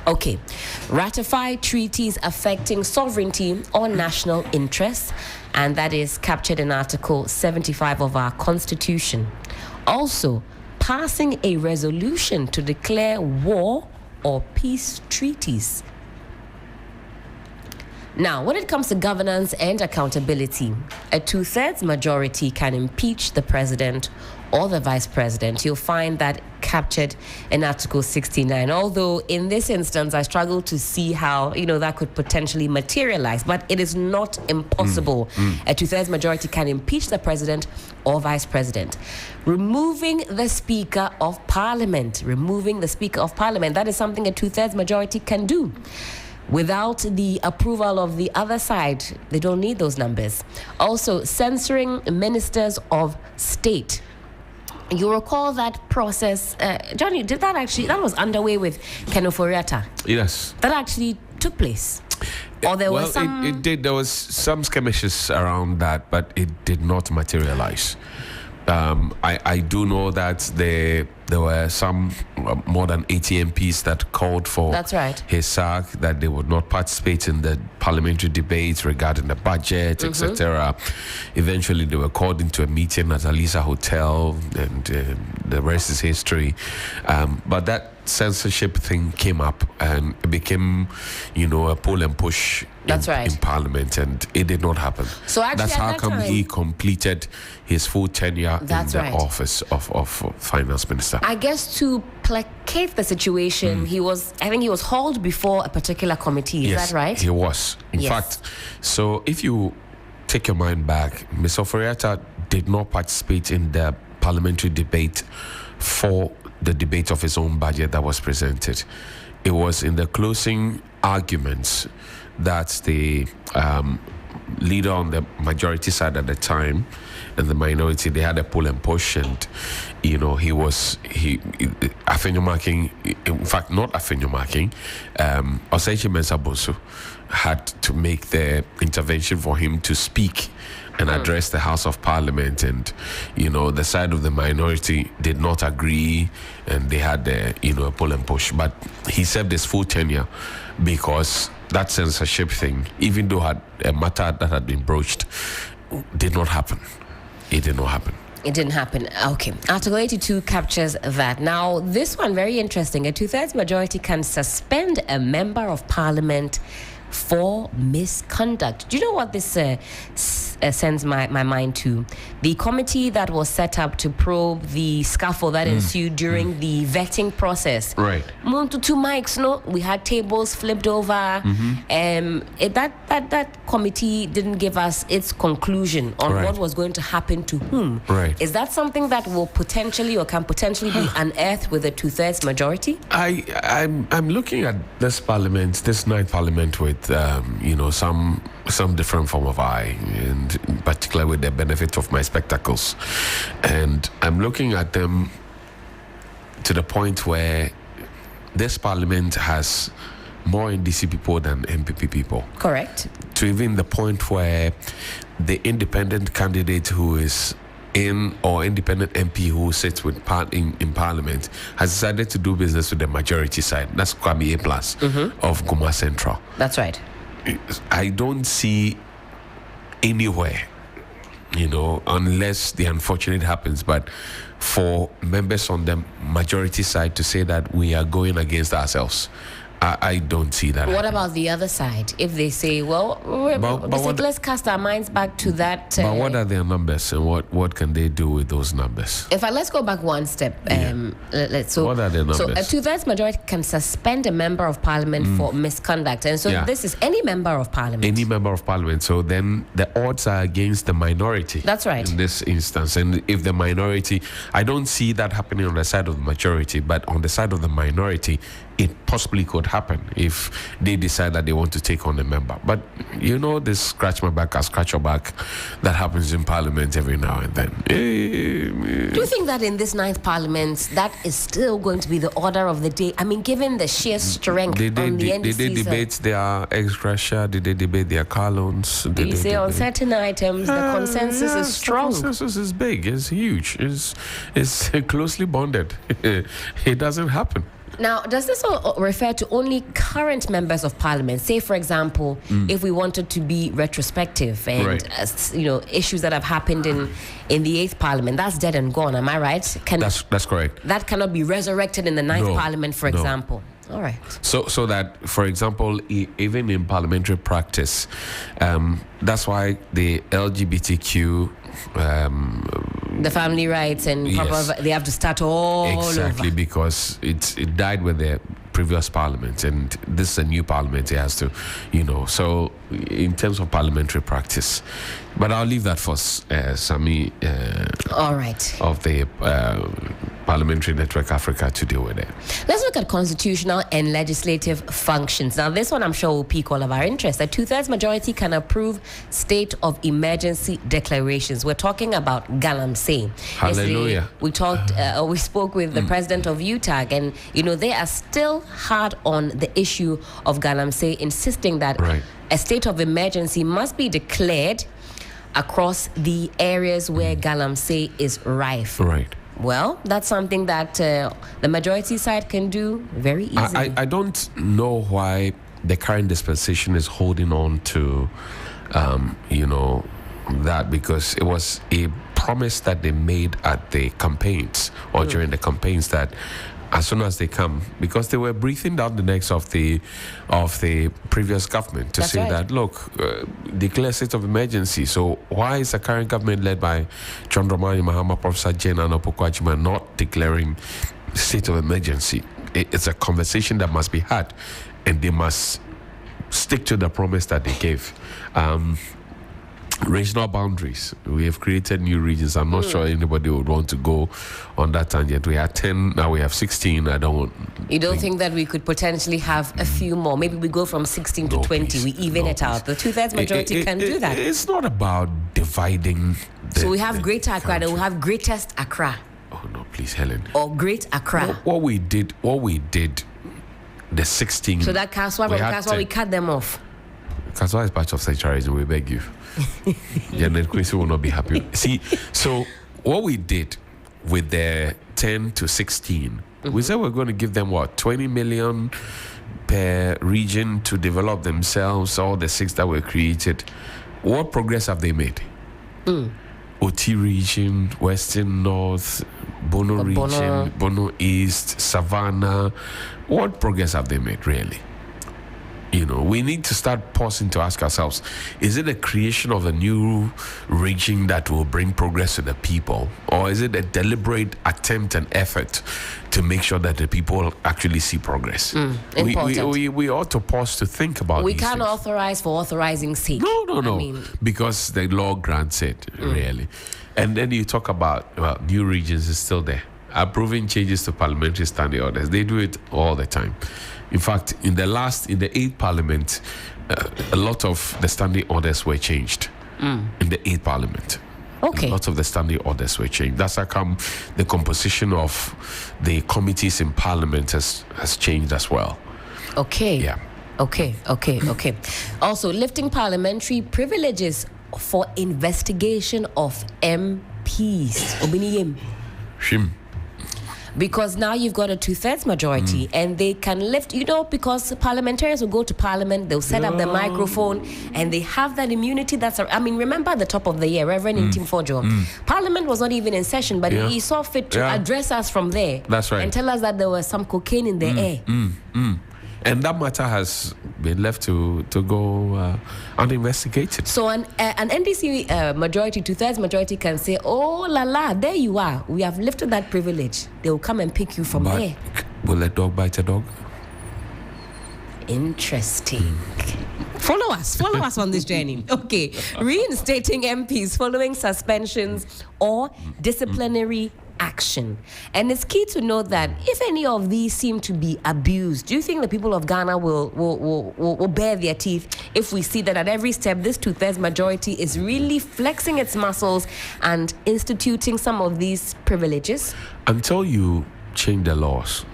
Okay. Ratify treaties affecting sovereignty or national interests, and that is captured in Article 75 of our Constitution. Also, passing a resolution to declare war or peace treaties. Now, when it comes to governance and accountability, a 2/3 majority can impeach the president or the vice president. You'll find that captured in Article 69. Although in this instance, I struggle to see how, that could potentially materialize, but it is not impossible. A 2/3 majority can impeach the president or vice president. Removing the Speaker of Parliament. That is something a 2/3 majority can do. Without the approval of the other side, they don't need those numbers. Also, censoring ministers of state. You recall that process, Johnny, that was underway with Ken Ofori-Atta? Yes. That actually took place? Or there was some... It did. There was some skirmishes around that, but it did not materialize. I do know that there were some more than 80 MPs that called for his sack, that they would not participate in the parliamentary debates regarding the budget, etc. Eventually, they were called into a meeting at Alisa Hotel, and the rest is history. But that censorship thing came up, and it became, a pull and push in Parliament, and it did not happen. So actually, that's how come he completed his full tenure in the office of Finance Minister. I guess to placate the situation, I think he was hauled before a particular committee. Is that right? He was. In fact, so if you take your mind back, Mr. Ofori-Atta did not participate in the parliamentary debate for the debate of his own budget that was presented. It was in the closing arguments that the leader on the majority side at the time and the minority, they had a pull and push, and Afenyomarking, in fact not Afenyomarking, Osei Mensah Bonsu had to make the intervention for him to speak and address the House of Parliament, and the side of the minority did not agree, and they had a pull and push. But he served his full tenure because that censorship thing, even though a matter that had been broached, did not happen. It did not happen. It didn't happen. Okay. Article 82 captures that. Now, this one, very interesting. A 2/3 majority can suspend a member of parliament for misconduct. Do you know what this sends my mind to? The committee that was set up to probe the scuffle that ensued during the vetting process. Right. Two mics, no? We had tables flipped over. That committee didn't give us its conclusion on what was going to happen to whom. Right. Is that something that will potentially or can potentially be unearthed with a 2/3 majority? I'm looking at this parliament, this ninth parliament, with some different form of eye, and in particular with the benefit of my spectacles, and I'm looking at them to the point where this parliament has more NDC people than MPP people. Correct. To even the point where the independent candidate who is in, or independent MP who sits with in Parliament, has decided to do business with the majority side. That's Kwabi A+ of Guma Central. That's right. I don't see anywhere, unless the unfortunate happens, but for members on the majority side to say that we are going against ourselves, I don't see that. What about the other side? If they say, let's cast our minds back to that. But what are their numbers, and what can they do with those numbers? In fact, let's go back one step. What are their numbers? So a 2/3 majority can suspend a member of parliament for misconduct. And so this is any member of parliament. Any member of parliament. So then the odds are against the minority. That's right. In this instance. And if the minority, I don't see that happening on the side of the majority, but on the side of the minority, it possibly could happen if they decide that they want to take on a member. But this scratch my back, I scratch your back, that happens in Parliament every now and then. Do you think that in this ninth Parliament, that is still going to be the order of the day? I mean, given the sheer strength on the NDC... Did they debate their ex-gratia? Did they debate their car loans? You say on certain items, the consensus is strong. The consensus is big, it's huge, it's closely bonded. It doesn't happen. Now, does this refer to only current members of parliament? Say, for example, if we wanted to be retrospective and issues that have happened in the 8th parliament, that's dead and gone. Am I right? That's correct. That cannot be resurrected in the 9th parliament, for example. All right. So that, for example, even in parliamentary practice, that's why the LGBTQ, the family rights and they have to start all exactly over. Because it died with the previous parliament, and this is a new parliament. It has to, So in terms of parliamentary practice, but I'll leave that for Sami. All right. Of the Parliamentary Network Africa to deal with it. Let's look at constitutional and legislative functions. Now, this one I'm sure will pique all of our interest. A 2/3 majority can approve state of emergency declarations. We're talking about Galamsey. Hallelujah. We spoke with the president of UTAG, and they are still hard on the issue of Galamsey, insisting that a state of emergency must be declared across the areas where Galamsey is rife. Right. Well, that's something that the majority side can do very easily. I don't know why the current dispensation is holding on to, that, because it was a promise that they made at the campaigns or during the campaigns that as soon as they come, because they were breathing down the necks of the previous government to say that, look, declare state of emergency. So why is the current government led by John Dramani Mahama, Professor Jane and Opokwajima not declaring state of emergency? It's a conversation that must be had, and they must stick to the promise that they gave. Regional boundaries. We have created new regions. I'm not sure anybody would want to go on that tangent. We had 10, now we have 16. You don't think that we could potentially have a few more? Maybe we go from 16 to 20. Please. We even it out. The 2/3 majority can do that. It's not about dividing. So we have Greater Accra, then we have Greatest Accra. Oh no, please, Helen. Or Great Accra. What we did, the 16. So that Kaswa, we cut them off. Kaswa is part of centralism, we beg you. Janet Quincy will not be happy. See, so what we did with the 10 to 16, we said we're going to give them 20 million per region to develop themselves, all the 6 that were created. What progress have they made? OT region, Western North, Bono region, Bono East, Savannah. What progress have they made, really? We need to start pausing to ask ourselves, is it a creation of a new region that will bring progress to the people? Or is it a deliberate attempt and effort to make sure that the people actually see progress? We ought to pause to think about We can't authorize for authorizing's sake. No. Because the law grants it, really. And then you talk about, new regions is still there. Approving changes to parliamentary standing orders. They do it all the time. In fact, in the 8th parliament, a lot of the standing orders were changed in the 8th parliament. Okay. A lot of the standing orders were changed. That's how come the composition of the committees in parliament has changed as well. Okay. Yeah. Okay. Also, lifting parliamentary privileges for investigation of MPs. Obiniyem. Shim. Because now you've got a 2/3 majority and they can lift, because parliamentarians will go to parliament, they'll set up the microphone and they have that immunity remember at the top of the year, Reverend Intim Fojo, Parliament was not even in session, but he saw fit to address us from there. That's right. And tell us that there was some cocaine in the air. And that matter has been left to go uninvestigated. So an NDC majority, 2/3 majority can say, oh la la, there you are. We have lifted that privilege. They will come and pick you from there. Will a dog bite a dog? Interesting. Follow us on this journey. Okay. Reinstating MPs following suspensions or disciplinary action. And it's key to note that if any of these seem to be abused, do you think the people of Ghana will bare their teeth if we see that at every step this 2/3 majority is really flexing its muscles and instituting some of these privileges? Until you change the laws,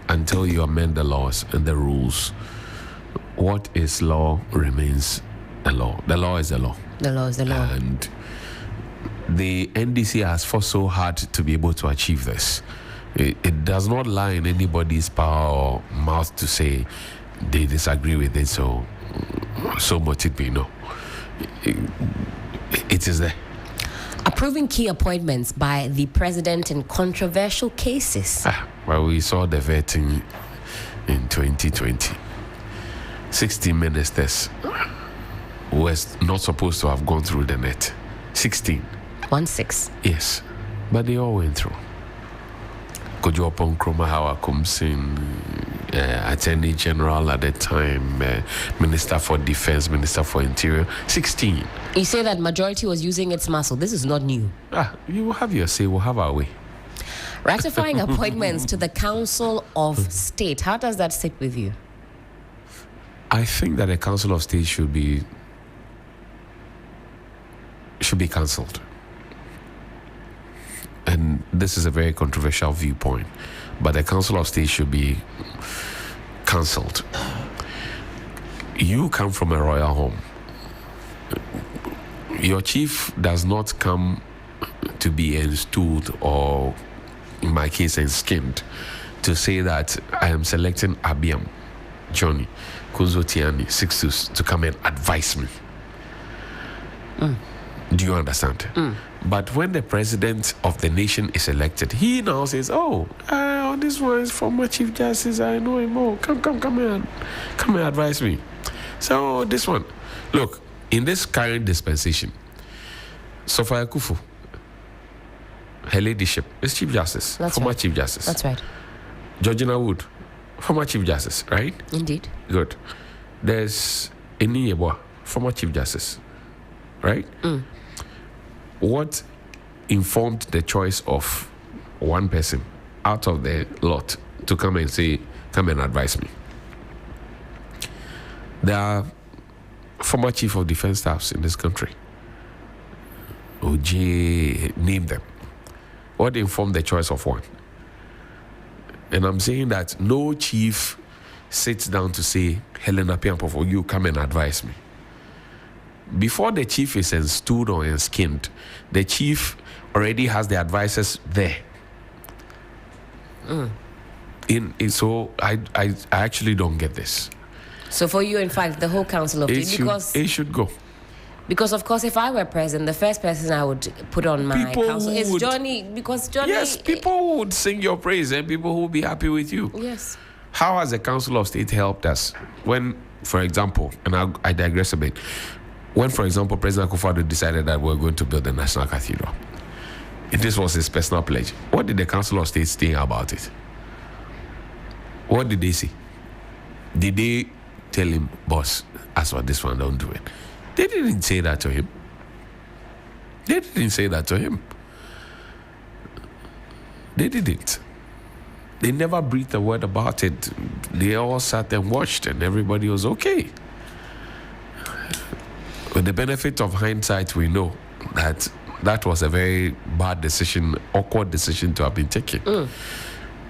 until you amend the laws and the rules, what is law remains the law. The law is the law. The law is the law. And the NDC has fought so hard to be able to achieve this. It does not lie in anybody's power or mouth to say they disagree with it, so much it be. No. It is there. Approving key appointments by the president in controversial cases. Well, we saw the vetting in 2020. 16 ministers was not supposed to have gone through the net. 16. 16. Yes. But they all went through. Kojo Nkrumah Hawa Kumsin, Attorney General at the time, Minister for Defense, Minister for Interior, 16. You say that majority was using its muscle. This is not new. You will have your say, we'll have our way. Ratifying appointments to the Council of State. How does that sit with you? I think that the Council of State should be cancelled. And this is a very controversial viewpoint, but the Council of State should be cancelled. You come from a royal home. Your chief does not come to be installed, or in my case, skinned, to say that I am selecting Abiam, Johnny, Kunzo Tiani, Sixtus to come and advise me. Do you understand? But when the president of the nation is elected, he now says, this one is former Chief Justice, I know him. Oh, come and advise me. So this one, look, in this current dispensation, Sophia Kufu, her ladyship is Chief Justice, former Chief Justice. That's right. Georgina Wood, former Chief Justice, right? Indeed. Good. There's Eni Yeboah, former Chief Justice, right? What informed the choice of one person out of the lot to come and advise me? There are former chief of defense staffs in this country. OJ, name them. What informed the choice of one? And I'm saying that no chief sits down to say, Helena Piampofo, you come and advise me. Before the chief is installed or skinned, the chief already has the advisors there. So I actually don't get this. So for you, in fact, the whole Council of State, because it should go. Because of course, if I were president, the first person I would put on my council is Johnny, because Johnny. Yes, people would sing your praise and people would be happy with you. Yes. How has the Council of State helped us when, for example, and I digress a bit. When, for example, President Akufo-Addo decided that we're going to build a national cathedral, this was his personal pledge. What did the Council of State think about it? What did they say? Did they tell him, boss, as for this one, don't do it? They didn't say that to him. They didn't. They never breathed a word about it. They all sat and watched and everybody was okay. With the benefit of hindsight, we know that was a very bad decision, awkward decision to have been taken.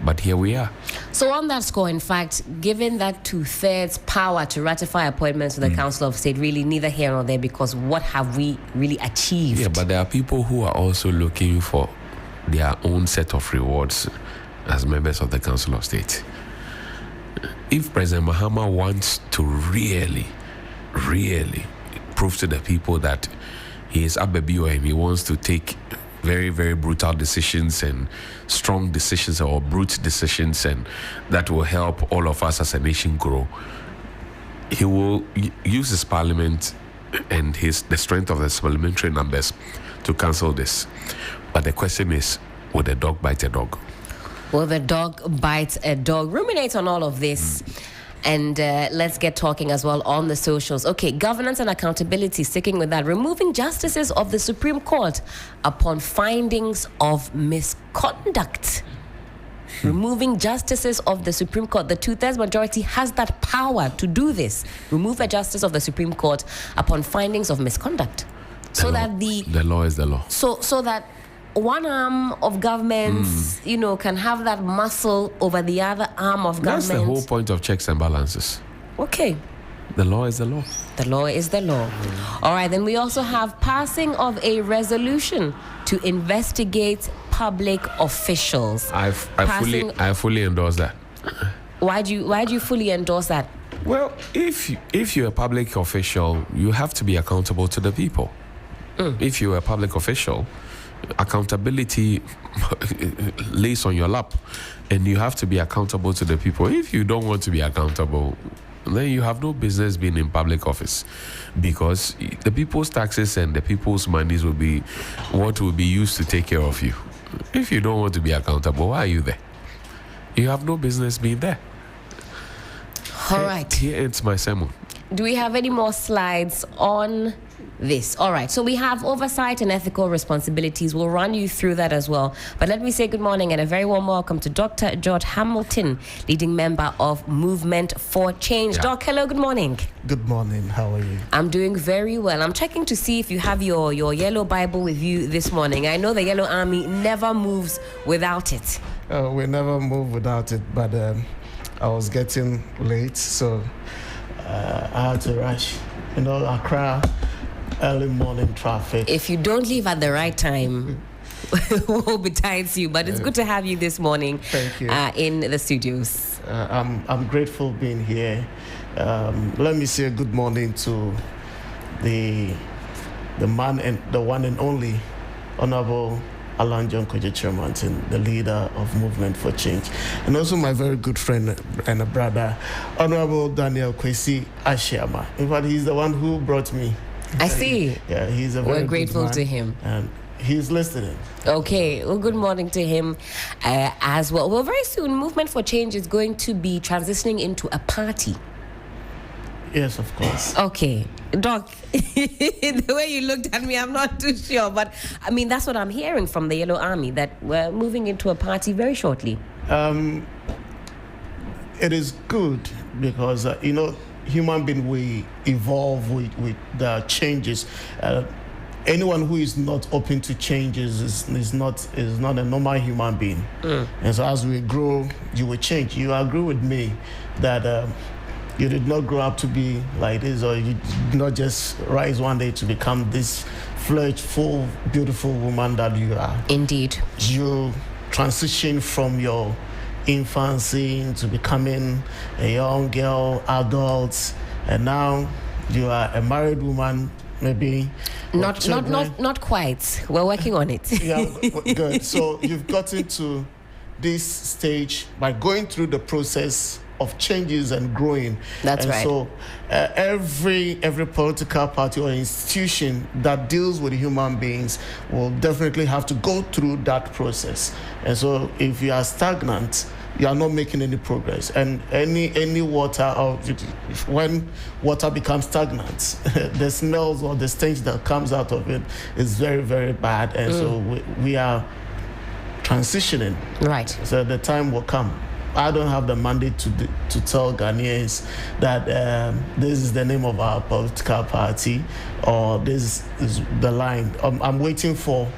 But here we are. So on that score, in fact, given that 2/3 power to ratify appointments to the Council of State, really neither here nor there, because what have we really achieved? Yeah, but there are people who are also looking for their own set of rewards as members of the Council of State. If President Mahama wants to really prove to the people that he is Abebio and he wants to take very, very brutal decisions and strong decisions or brute decisions, and that will help all of us as a nation grow, he will use his parliament and the strength of his parliamentary numbers to cancel this. But the question is, will the dog bite a dog? Will the dog bite a dog? Ruminate on all of this. And let's get talking as well on the socials. Okay, governance and accountability, sticking with that. Removing justices of the Supreme Court upon findings of misconduct. Removing justices of the Supreme Court. The 2/3 majority has that power to do this. Remove a justice of the Supreme Court upon findings of misconduct. The law is the law. So that one arm of government, can have that muscle over the other arm of government. That's the whole point of checks and balances. Okay. The law is the law. The law is the law. All right, then we also have passing of a resolution to investigate public officials. I fully endorse that. Why do you fully endorse that? Well, if you're a public official, you have to be accountable to the people. If you're a public official, accountability lays on your lap, and you have to be accountable to the people. If you don't want to be accountable, then you have no business being in public office, because the people's taxes and the people's monies will be what will be used to take care of you. If you don't want to be accountable, why are you there? You have no business being there. All right. Here ends my sermon. Do we have any more slides on this? All right. So we have oversight and ethical responsibilities. We'll run you through that as well. But let me say good morning and a very warm welcome to Dr. George Hamilton, leading member of Movement for Change. Yeah. Doc, hello, good morning. Good morning. How are you? I'm doing very well. I'm checking to see if you have your yellow Bible with you this morning. I know the Yellow Army never moves without it. We never move without it, but I was getting late, so I had to rush. Accra, early morning traffic. If you don't leave at the right time, woe betides you. But it's good to have you this morning. Thank you. In the studios. I'm grateful being here. Let me say good morning to the man and the one and only Honorable Alan John Kojo-Kyerematen, the leader of Movement for Change, and also my very good friend and a brother, Honorable Daniel Kwesi Ashiama. In fact, he's the one who brought me. I see. Yeah, he's a very We're grateful good man, to him. and he's listening. Okay, well, good morning to him as well. Well, very soon, Movement for Change is going to be transitioning into a party. Yes, of course. Okay. Doc, the way you looked at me, I'm not too sure. But, I mean, that's what I'm hearing from the Yellow Army, that we're moving into a party very shortly. It is good because, human beings, we evolve with the changes. Anyone who is not open to changes is not a normal human being. And so as we grow, you will change. You agree with me that you did not grow up to be like this, or you did not just rise one day to become this fledged, full, beautiful woman that you are. Indeed. You transition from your infancy to becoming a young girl, adult, and now you are a married woman, maybe. Not quite. We're working on it. Yeah, good. So you've gotten to this stage by going through the process of changes and growing. That's right. So every political party or institution that deals with human beings will definitely have to go through that process. And so if you are stagnant, you are not making any progress. And any water, or when water becomes stagnant, the smells or the stench that comes out of it is very, very bad. And so we are transitioning. Right. So the time will come. I don't have the mandate to tell Ghanaians that this is the name of our political party, or this is the line. I'm waiting for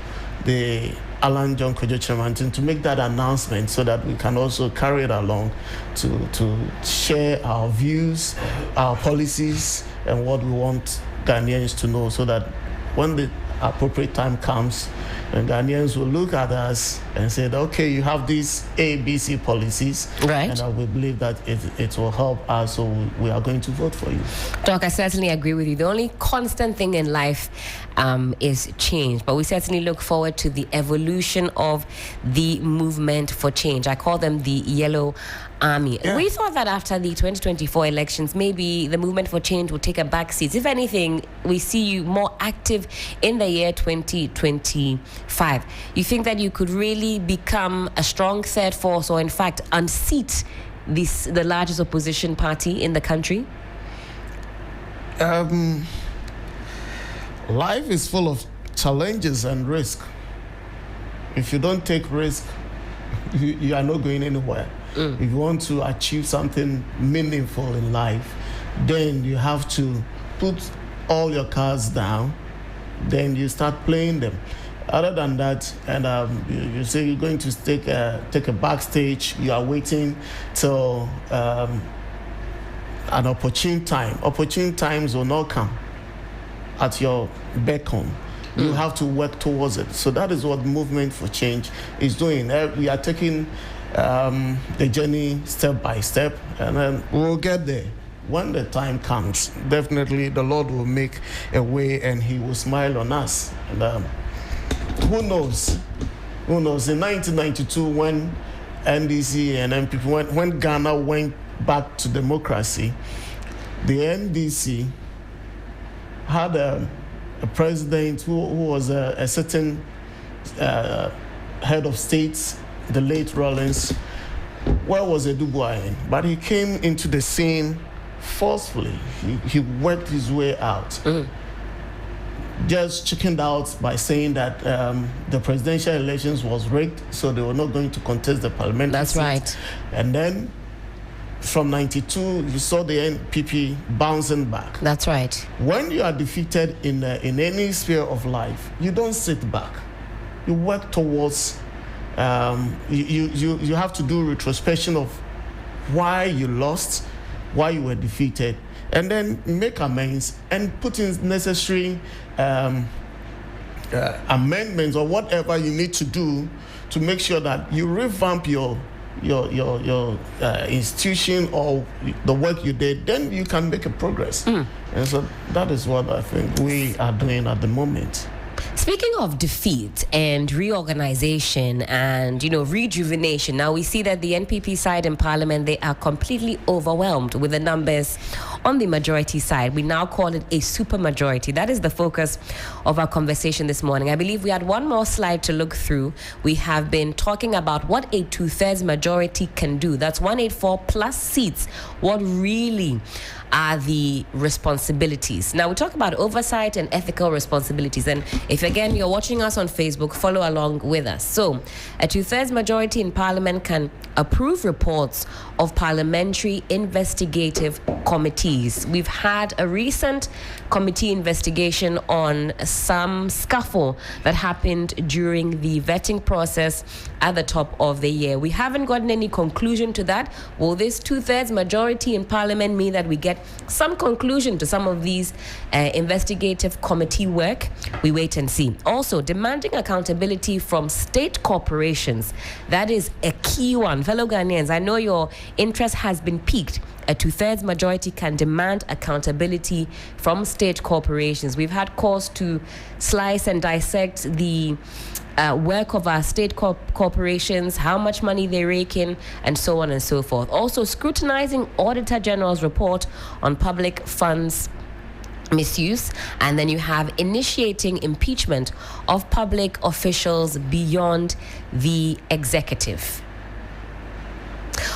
the Alan John Kojo-Kyerematen to make that announcement so that we can also carry it along to share our views, our policies, and what we want Ghanaians to know, so that when the appropriate time comes, and Ghanaians will look at us and say, okay, you have these ABC policies, right? And we believe that it will help us, so we are going to vote for you. Doc, I certainly agree with you. The only constant thing in life is change, but we certainly look forward to the evolution of the Movement for Change. I call them the Yellow Army. Yeah. We thought that after the 2024 elections, maybe the Movement for Change would take a back seat. If anything, we see you more active in the year 2025. You think that you could really become a strong third force, or in fact unseat the largest opposition party in the country? Life is full of challenges and risk. If you don't take risk, you are not going anywhere. If you want to achieve something meaningful in life, then you have to put all your cards down, then you start playing them. Other than that, and you say you're going to take a backstage, you are waiting till an opportune time. Opportune times will not come at your beckon. You have to work towards it. So that is what Movement for Change is doing. We are taking the journey step by step, and then we'll get there. When the time comes, definitely the Lord will make a way and He will smile on us. And who knows? Who knows? In 1992, when NDC and MPP, when Ghana went back to democracy, the NDC had a president who was a certain head of state, the late Rawlings. Where was Edubuayen? But he came into the scene forcefully. He worked his way out. Just chickened out by saying that the presidential elections was rigged, so they were not going to contest the parliamentary That's seat. right. And then from 92, you saw the NPP bouncing back. That's right. When you are defeated in any sphere of life, you don't sit back. You work towards. You have to do retrospection of why you lost, why you were defeated, and then make amends and put in necessary amendments or whatever you need to do to make sure that you revamp your institution or the work you did. Then you can make a progress. And so that is what I think we are doing at the moment. Speaking of defeat and reorganization and, rejuvenation, now we see that the NPP side in Parliament, they are completely overwhelmed with the numbers on the majority side. We now call it a supermajority. That is the focus of our conversation this morning. I believe we had one more slide to look through. We have been talking about what a 2/3 majority can do. That's 184 plus seats. What really are the responsibilities? Now we talk about oversight and ethical responsibilities, and if again you're watching us on Facebook, follow along with us. So a 2/3 majority in Parliament can approve reports of parliamentary investigative committees. We've had a recent committee investigation on some scuffle that happened during the vetting process at the top of the year. We haven't gotten any conclusion to that. Will this 2/3 majority in Parliament mean that we get some conclusion to some of these investigative committee work? We wait and see. Also, demanding accountability from state corporations. That is a key one. Fellow Ghanaians, I know your interest has been piqued. A 2/3 majority can demand accountability from state corporations. We've had calls to slice and dissect the work of our state corporations, how much money they rake in, and so on and so forth. Also, scrutinizing Auditor General's report on public funds misuse, and then you have initiating impeachment of public officials beyond the executive.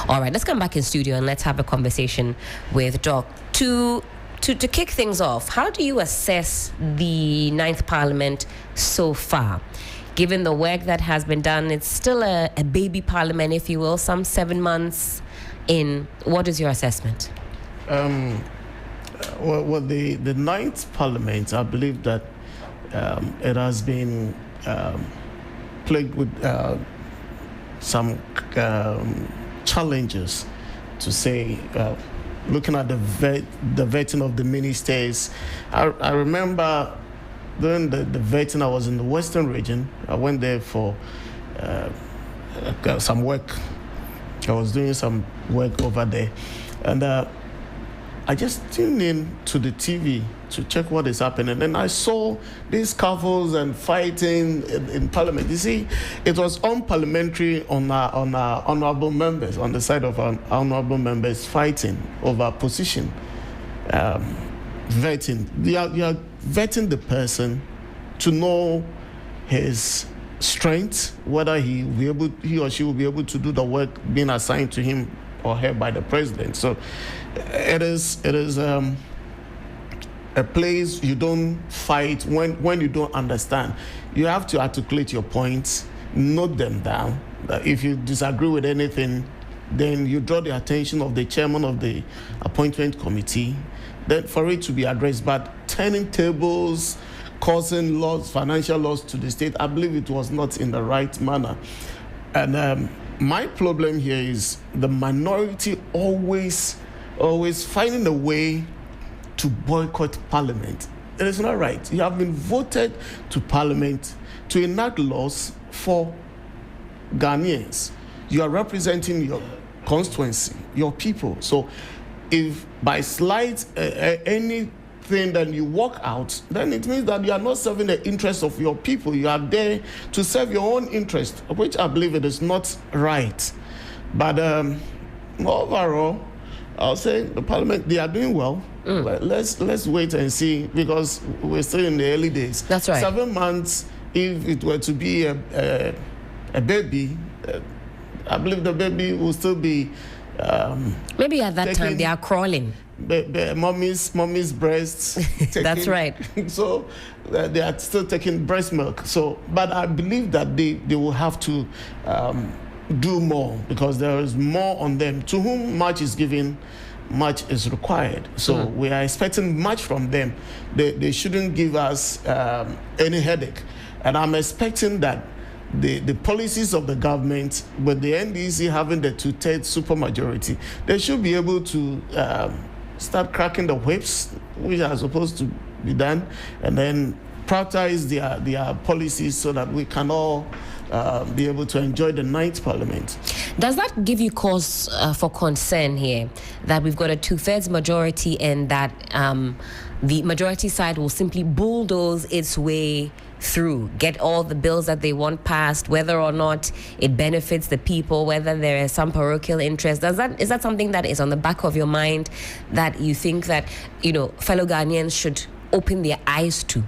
All right, let's come back in studio and let's have a conversation with Doc. To kick things off, how do you assess the 9th Parliament so far? Given the work that has been done, it's still a baby parliament, if you will, some 7 months in. What is your assessment? Well, the 9th Parliament, I believe that it has been plagued with some challenges, to say, looking at the vetting of the ministers. I remember during the vetting, I was in the Western region. I went there for some work. I was doing some work over there. And I just tuned in to the TV to check what is happening. And I saw these scuffles and fighting in Parliament. You see, it was unparliamentary on our honorable members, on the side of our honorable members fighting over position. Vetting. You are vetting the person to know his strength, whether he or she will be able to do the work being assigned to him or her by the president. So it is a place you don't fight when you don't understand. You have to articulate your points, note them down. If you disagree with anything, then you draw the attention of the chairman of the appointment committee, then for it to be addressed. But turning tables, causing loss, financial loss to the state, I believe it was not in the right manner. And my problem here is the minority always finding a way to boycott Parliament. It is not right. You have been voted to Parliament to enact laws for Ghanaians. You are representing your constituency, your people. So if by slight anything that you walk out, then it means that you are not serving the interests of your people. You are there to serve your own interest, which I believe it is not right. But overall, I'll say the Parliament, they are doing well. But let's wait and see, because we're still in the early days. That's right. 7 months, if it were to be a baby, I believe the baby will still be maybe at that time they are crawling. Mommy's breasts. That's right. So they are still taking breast milk. So, but I believe that they will have to do more, because there is more on them. To whom much is given, much is required. So we are expecting much from them. They shouldn't give us any headache. And I'm expecting that the policies of the government, with the NDC having the 2/3 supermajority, they should be able to start cracking the whips, which are supposed to be done, and then prioritize their policies so that we can all be able to enjoy the 9th Parliament. Does that give you cause for concern here, that we've got a 2/3 majority and that the majority side will simply bulldoze its way through, get all the bills that they want passed, whether or not it benefits the people, whether there is some parochial interest? Is that something that is on the back of your mind, that you think that, fellow Ghanaians should open their eyes to?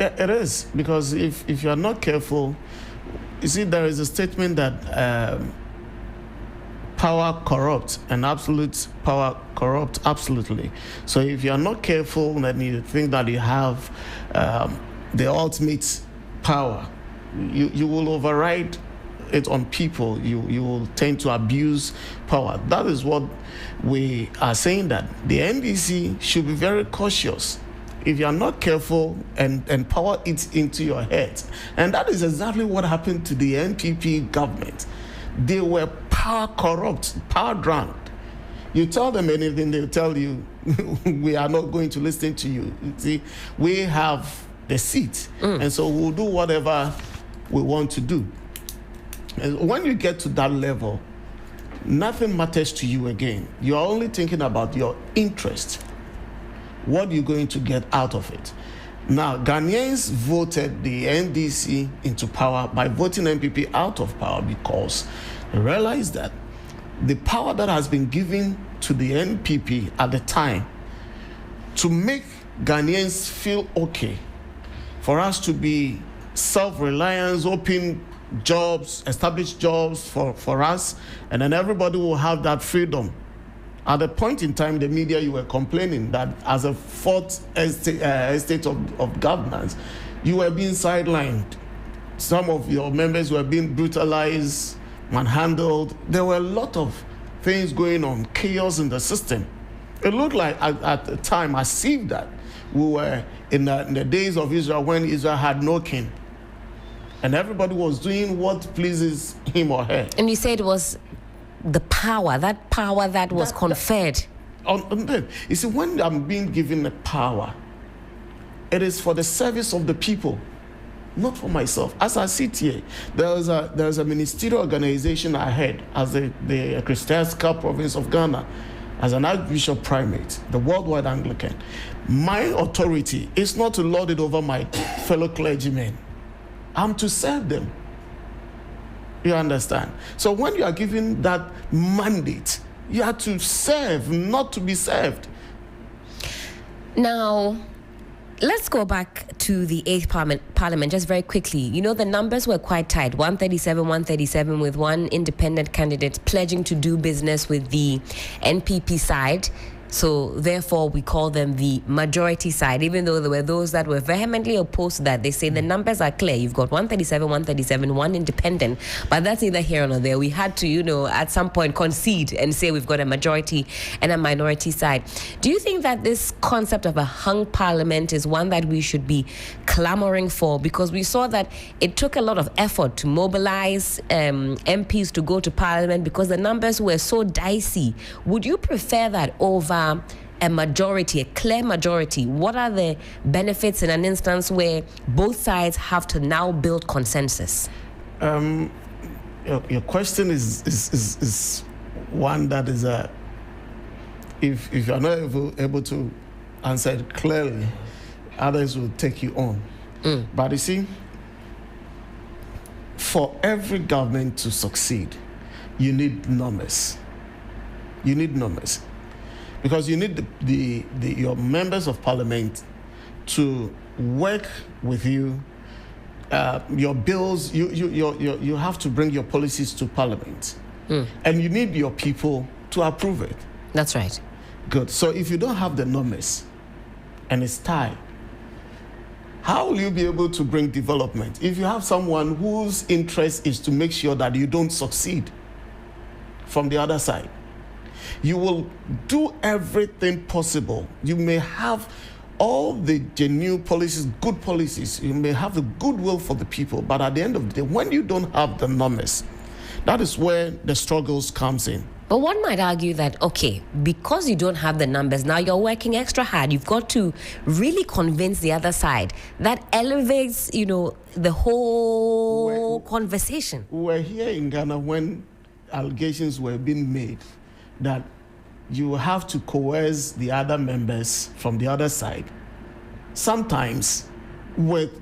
Yeah, it is, because if you are not careful, you see, there is a statement that power corrupts, and absolute power corrupts absolutely. So if you are not careful, then you think that you have the ultimate power, you will override it on people. You will tend to abuse power. That is what we are saying, that the NDC should be very cautious. If you are not careful and power eats into your head. And that is exactly what happened to the NPP government. They were power corrupt, power drunk. You tell them anything, they'll tell you, we are not going to listen to you. You see, we have the seat, and so we'll do whatever we want to do. And when you get to that level, nothing matters to you again. You are only thinking about your interest. What are you going to get out of it? Now, Ghanaians voted the NDC into power by voting NPP out of power, because they realized that the power that has been given to the NPP at the time to make Ghanaians feel okay, for us to be self-reliant, open jobs, establish jobs for us, and then everybody will have that freedom. At the point in time, the media, you were complaining that as a fourth estate of governance, you were being sidelined. Some of your members were being brutalized, manhandled. There were a lot of things going on, chaos in the system. It looked like at the time, as if that we were in the days of Israel, when Israel had no king. And everybody was doing what pleases him or her. And you said it was the power that was conferred. You see, when I'm being given the power, it is for the service of the people, not for myself. As I sit here, there's a ministerial organization I had as the Ecclesiastical Province of Ghana, as an Archbishop Primate, the Worldwide Anglican. My authority is not to lord it over my fellow clergymen. I'm to serve them. You understand? So when you are given that mandate, you are to serve, not to be served. Now, let's go back to the 8th Parliament just very quickly. The numbers were quite tight. 137, with one independent candidate pledging to do business with the NPP side. So therefore, we call them the majority side, even though there were those that were vehemently opposed to that. They say the numbers are clear. You've got 137, one independent. But that's neither here nor there. We had to, at some point concede and say we've got a majority and a minority side. Do you think that this concept of a hung parliament is one that we should be clamoring for? Because we saw that it took a lot of effort to mobilize MPs to go to parliament because the numbers were so dicey. Would you prefer that over a majority, a clear majority, what are the benefits in an instance where both sides have to now build consensus? Your question is one that is if you're not able to answer it clearly, others will take you on. But you see, for every government to succeed, you need numbers. You need numbers. Because you need your members of parliament to work with you. Your bills, you have to bring your policies to parliament. And you need your people to approve it. That's right. Good. So if you don't have the numbers and it's tied, how will you be able to bring development if you have someone whose interest is to make sure that you don't succeed from the other side? You will do everything possible. You may have all the genuine policies, good policies. You may have the goodwill for the people, but at the end of the day, when you don't have the numbers, that is where the struggles comes in. But one might argue that, okay, because you don't have the numbers, now you're working extra hard. You've got to really convince the other side. That elevates, the whole conversation. We were here in Ghana when allegations were being made that you have to coerce the other members from the other side. Sometimes with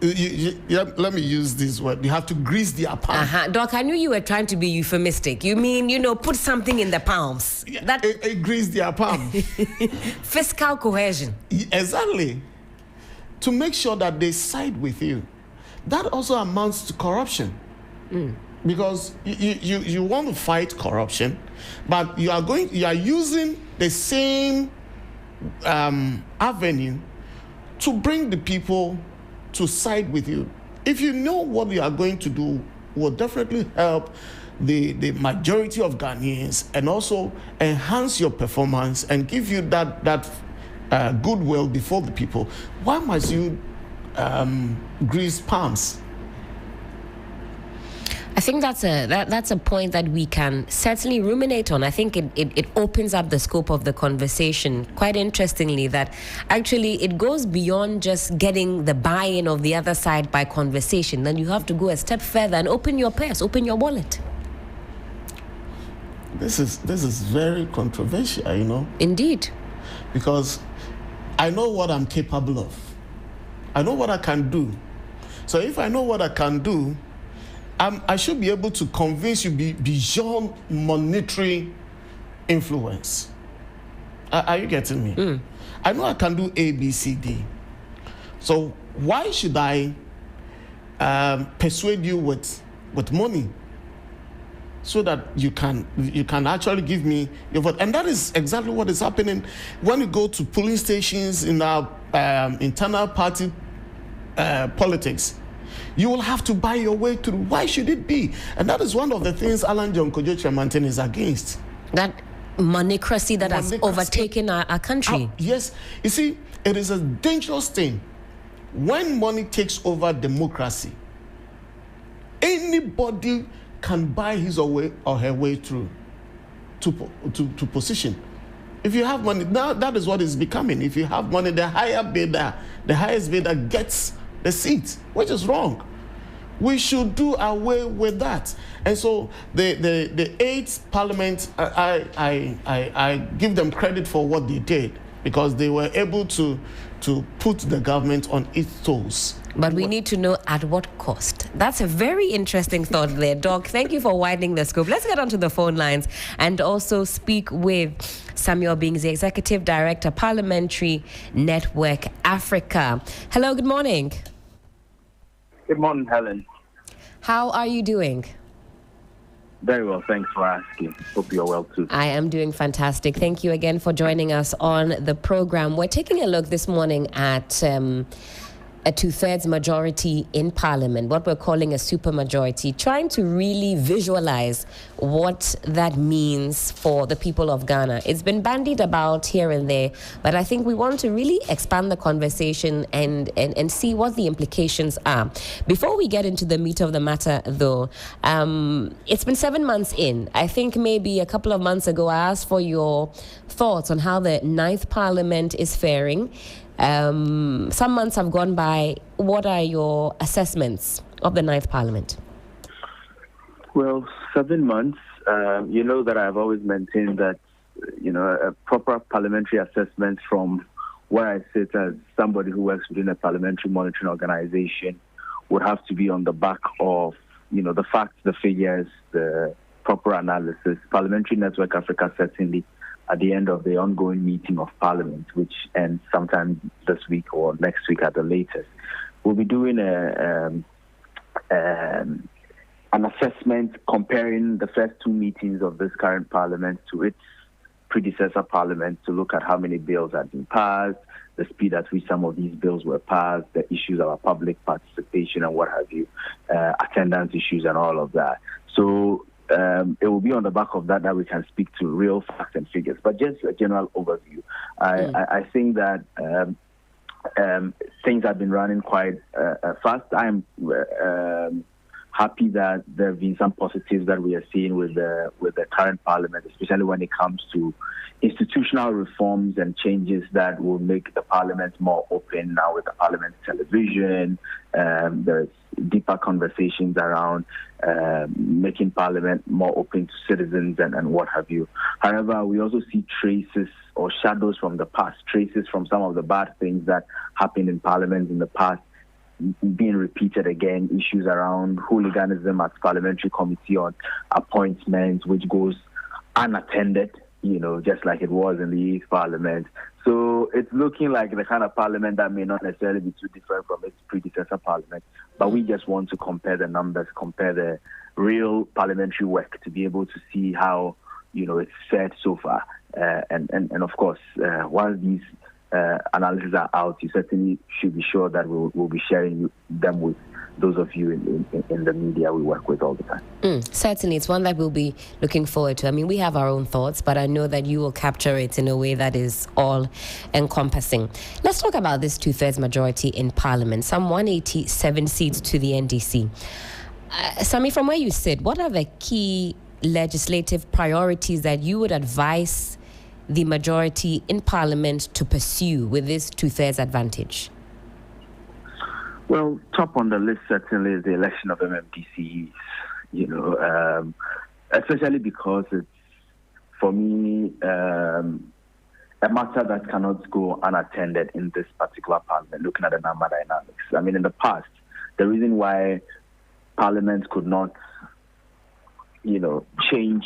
let me use this word. You have to grease their palm. Doc, I knew you were trying to be euphemistic. You mean, put something in the palms. That grease their palm. Fiscal cohesion. Exactly. To make sure that they side with you. That also amounts to corruption. Because you want to fight corruption, but you are using the same avenue to bring the people to side with you. If you know what you are going to do, will definitely help the majority of Ghanaians and also enhance your performance and give you that goodwill before the people. Why must you grease palms? I think that's a point that we can certainly ruminate on. I think it opens up the scope of the conversation quite interestingly, that actually it goes beyond just getting the buy-in of the other side by conversation. Then you have to go a step further and open your purse, open your wallet. This is very controversial, Indeed. Because I know what I'm capable of. I know what I can do. So if I know what I can do, I should be able to convince you beyond monetary influence. Are you getting me? I know I can do A, B, C, D. So why should I persuade you with money so that you can actually give me your vote? And that is exactly what is happening when you go to polling stations in our internal party politics. You will have to buy your way through. Why should it be? And that is one of the things Alan John Kojo Chairmanten is against. That monocracy that has overtaken our country. Yes. You see, it is a dangerous thing. When money takes over democracy, anybody can buy his or her way through to position. If you have money, now that is what is becoming. If you have money, the highest bidder gets the seat, which is wrong. We should do away with that. And so the 8th Parliament, I give them credit for what they did, because they were able to put the government on its toes. But we need to know at what cost. That's a very interesting thought there, Doc. Thank you for widening the scope. Let's get onto the phone lines and also speak with Samuel Bings, the Executive Director, Parliamentary Network Africa. Hello, good morning. Good morning, Helen. How are you doing? Very well, thanks for asking. Hope you're well too. I am doing fantastic. Thank you again for joining us on the program. We're taking a look this morning at a two-thirds majority in Parliament, what we're calling a supermajority, trying to really visualize what that means for the people of Ghana. It's been bandied about here and there, but I think we want to really expand the conversation and see what the implications are. Before we get into the meat of the matter, though, it's been 7 months in. I think maybe a couple of months ago, I asked for your thoughts on how the 9th Parliament is faring. Some months have gone by. What are your assessments of the 9th Parliament? Well, 7 months, you know that I've always maintained that, a proper parliamentary assessment from where I sit as somebody who works within a parliamentary monitoring organization would have to be on the back of, the facts, the figures, the proper analysis. Parliamentary Network Africa certainly at the end of the ongoing meeting of Parliament, which ends sometime this week or next week at the latest, we'll be doing an assessment comparing the first 2 meetings of this current Parliament to its predecessor Parliament to look at how many bills had been passed, the speed at which some of these bills were passed, the issues of public participation and what have you, attendance issues and all of that. So it will be on the back of that we can speak to real facts and figures. But just a general overview, I think that things have been running quite fast. I'm happy that there have been some positives that we are seeing with the current Parliament, especially when it comes to institutional reforms and changes that will make the Parliament more open now with the Parliament television. There's deeper conversations around making Parliament more open to citizens and what have you. However, we also see traces or shadows from the past, traces from some of the bad things that happened in Parliament in the past being repeated again, issues around hooliganism at parliamentary committee on appointments, which goes unattended, just like it was in the 8th Parliament. So it's looking like the kind of Parliament that may not necessarily be too different from its predecessor Parliament, but we just want to compare the numbers, compare the real parliamentary work to be able to see how, it's fared so far. And of course, while these analyses are out, you certainly should be sure that we'll be sharing them with those of you in the media we work with all the time. Certainly, it's one that we'll be looking forward to. I mean, we have our own thoughts, but I know that you will capture it in a way that is all-encompassing. Let's talk about this two-thirds majority in Parliament, some 187 seats to the NDC. Sami, from where you sit, what are the key legislative priorities that you would advise the majority in Parliament to pursue with this two-thirds advantage? Well, top on the list certainly is the election of MMDCs, especially because it's, for me, a matter that cannot go unattended in this particular Parliament, looking at the number dynamics. I mean, in the past, the reason why Parliament could not, change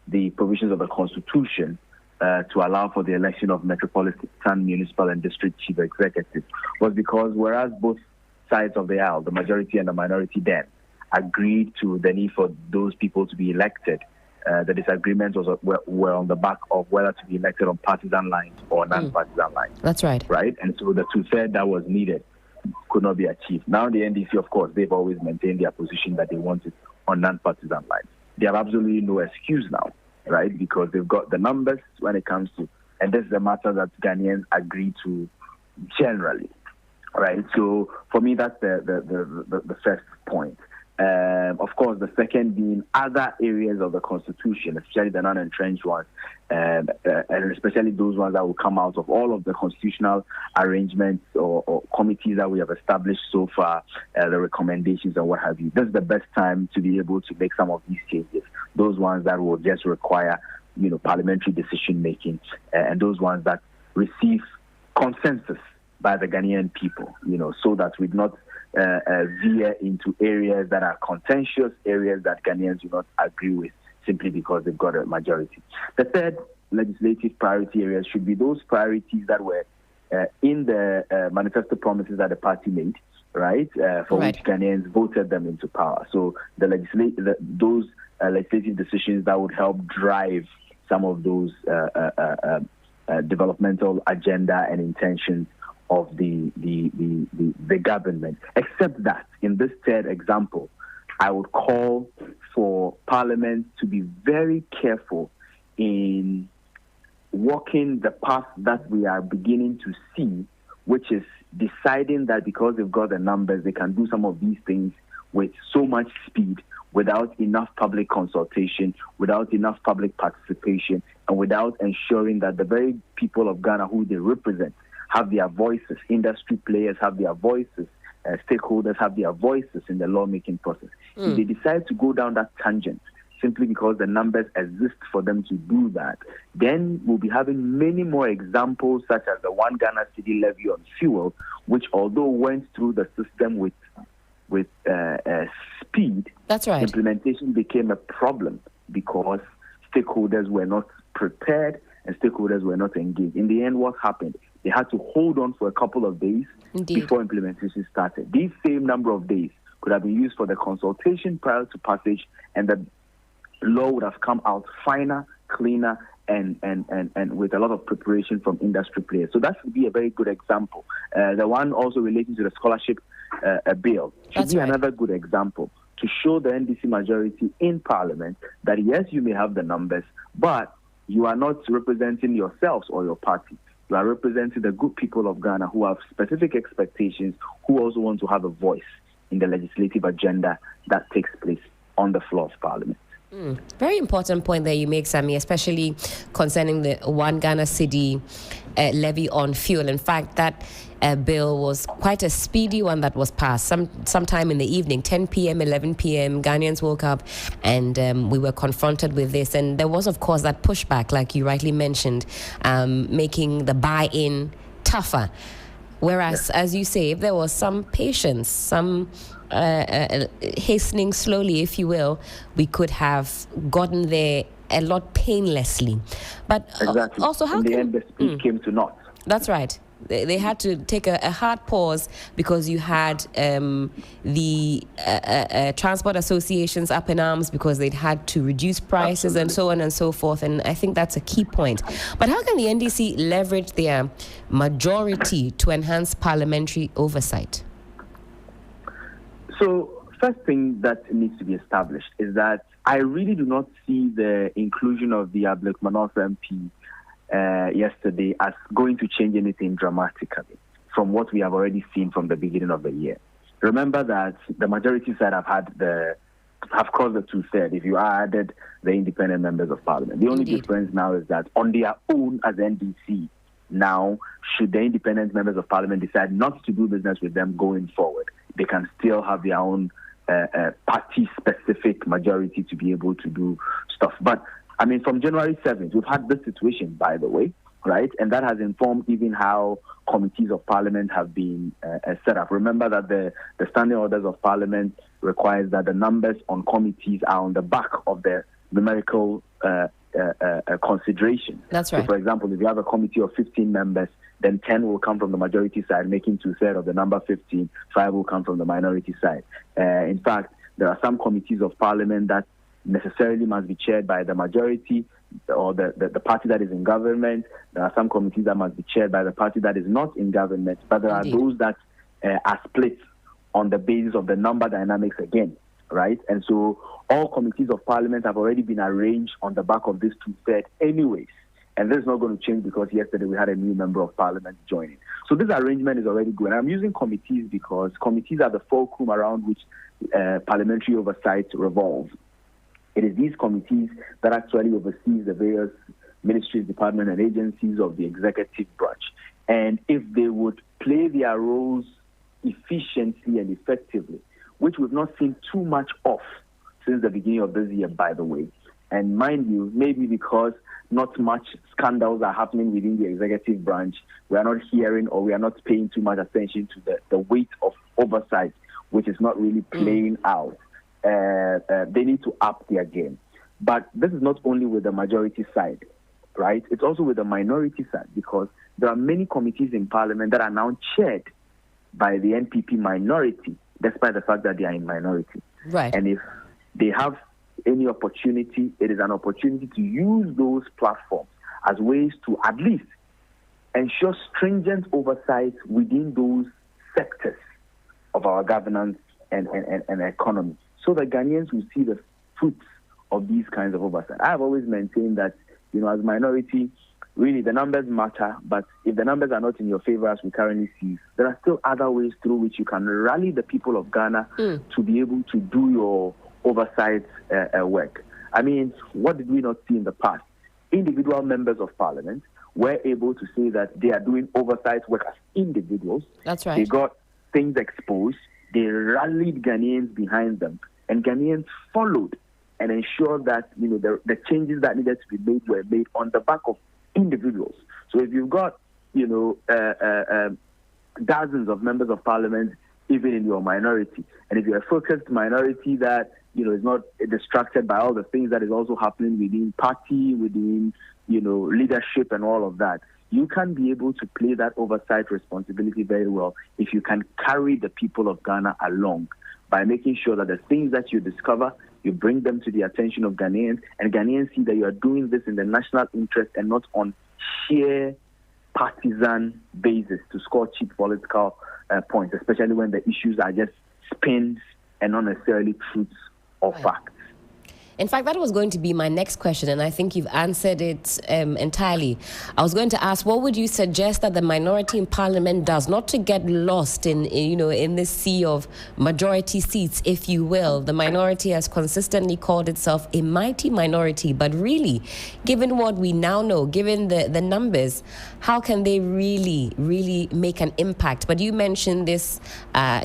the provisions of the Constitution to allow for the election of metropolitan, municipal, and district chief executives was because whereas both sides of the aisle, the majority and the minority then, agreed to the need for those people to be elected, the disagreements were on the back of whether to be elected on partisan lines or non-partisan lines. That's right. Right? And so the two-thirds that was needed could not be achieved. Now the NDC, of course, they've always maintained their position that they want it on non-partisan lines. They have absolutely no excuse now, right? Because they've got the numbers when it comes to, and this is a matter that Ghanaians agree to generally, right? So for me, that's the first point. Of course, the second being other areas of the Constitution, especially the non-entrenched ones, and especially those ones that will come out of all of the constitutional arrangements or committees that we have established so far, the recommendations and what have you. This is the best time to be able to make some of these changes. Those ones that will just require, parliamentary decision-making, and those ones that receive consensus by the Ghanaian people, so that we do not veer into areas that are contentious, areas that Ghanaians do not agree with simply because they've got a majority. The third legislative priority areas should be those priorities that were in the manifesto promises that the party made, right, which Ghanaians voted them into power. So those legislative decisions that would help drive some of those developmental agenda and intentions of the government. Except that in this third example, I would call for Parliament to be very careful in walking the path that we are beginning to see, which is deciding that because they've got the numbers, they can do some of these things with so much speed, without enough public consultation, without enough public participation, and without ensuring that the very people of Ghana who they represent have their voices, industry players have their voices, stakeholders have their voices in the lawmaking process. If they decide to go down that tangent simply because the numbers exist for them to do that, then we'll be having many more examples such as the 1 Ghana cedi levy on fuel, which although went through the system with speed, that's right, implementation became a problem because stakeholders were not prepared and stakeholders were not engaged. In the end, what happened? They had to hold on for a couple of days before implementation started. These same number of days could have been used for the consultation prior to passage, and the law would have come out finer, cleaner, and with a lot of preparation from industry players. So that would be a very good example. The one also relating to the scholarship bill should be another good example to show the NDC majority in Parliament that yes, you may have the numbers, but you are not representing yourselves or your party. You are representing the good people of Ghana who have specific expectations, who also want to have a voice in the legislative agenda that takes place on the floor of Parliament. Very important point that you make, Sammy, especially concerning the 1 Ghana cedi levy on fuel. In fact, that bill was quite a speedy one that was passed sometime in the evening, 10 p.m., 11 p.m. Ghanaians woke up and we were confronted with this. And there was, of course, that pushback, like you rightly mentioned, making the buy-in tougher. Whereas, as you say, if there was some patience, some hastening slowly, if you will, we could have gotten there a lot painlessly. But exactly. Also, how in the end, the speed came to naught. That's right. They had to take a hard pause because you had the transport associations up in arms because they'd had to reduce prices and so on and so forth. And I think that's a key point. But how can the NDC leverage their majority to enhance parliamentary oversight? So, first thing that needs to be established is that I really do not see the inclusion of the Ablik Manosa MP yesterday as going to change anything dramatically from what we have already seen from the beginning of the year. Remember that the majority side have caused the 2/3 if you added the independent members of Parliament. The only difference now is that on their own as NDC, now should the independent members of Parliament decide not to do business with them going forward, they can still have their own party-specific majority to be able to do stuff. But, I mean, from January 7th, we've had this situation, by the way, right? And that has informed even how committees of Parliament have been set up. Remember that the standing orders of Parliament requires that the numbers on committees are on the back of the numerical consideration. That's right. So, for example, if you have a committee of 15 members, then 10 will come from the majority side, making 2/3 of the number 15. 5 will come from the minority side. In fact, there are some committees of Parliament that necessarily must be chaired by the majority or the party that is in government. There are some committees that must be chaired by the party that is not in government. But there are those that are split on the basis of the number dynamics again, right? And so all committees of Parliament have already been arranged on the back of this 2/3 anyways. And this is not going to change because yesterday we had a new member of Parliament joining. So this arrangement is already good. And I'm using committees because committees are the fulcrum around which parliamentary oversight revolves. It is these committees that actually oversees the various ministries, departments, and agencies of the executive branch. And if they would play their roles efficiently and effectively, which we've not seen too much of since the beginning of this year, by the way. And mind you, maybe because not much scandals are happening within the executive branch, we are not hearing or we are not paying too much attention to the weight of oversight, which is not really playing out. They need to up their game. But this is not only with the majority side, right? It's also with the minority side because there are many committees in Parliament that are now chaired by the NPP minority, despite the fact that they are in minority. Right. And if they have any opportunity, it is an opportunity to use those platforms as ways to at least ensure stringent oversight within those sectors of our governance and economy, so that Ghanaians will see the fruits of these kinds of oversight. I have always maintained that, as a minority, really the numbers matter, but if the numbers are not in your favor, as we currently see, there are still other ways through which you can rally the people of Ghana to be able to do your oversight work. I mean, what did we not see in the past? Individual members of parliament were able to say that they are doing oversight work as individuals. That's right. They got things exposed. They rallied Ghanaians behind them, and Ghanaians followed and ensured that the changes that needed to be made were made on the back of individuals. So if you've got dozens of members of parliament, even in your minority, and if you're a focused minority that is not distracted by all the things that is also happening within party, within leadership and all of that, you can be able to play that oversight responsibility very well if you can carry the people of Ghana along by making sure that the things that you discover, you bring them to the attention of Ghanaians, and Ghanaians see that you are doing this in the national interest and not on sheer partisan basis to score cheap political points, especially when the issues are just spins and not necessarily truths or facts. In fact, that was going to be my next question, and I think you've answered it entirely. I was going to ask, what would you suggest that the minority in parliament does, not to get lost in this sea of majority seats, if you will? The minority has consistently called itself a mighty minority, but really, given what we now know, given the numbers, how can they really, really make an impact? But you mentioned this,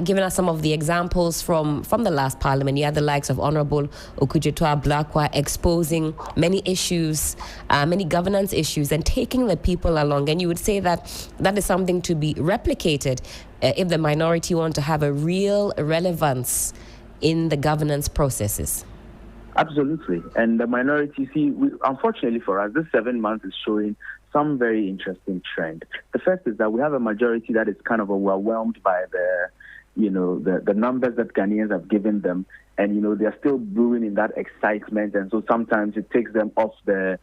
giving us some of the examples from the last parliament. You had the likes of Honorable Okudzeto Blakwa exposing many issues, many governance issues, and taking the people along. And you would say that is something to be replicated if the minority want to have a real relevance in the governance processes. Absolutely. And the minority, unfortunately for us, this 7 months is showing some very interesting trend. The first is that we have a majority that is kind of overwhelmed by the numbers that Ghanaians have given them, and they're still brewing in that excitement, and so sometimes it takes them off the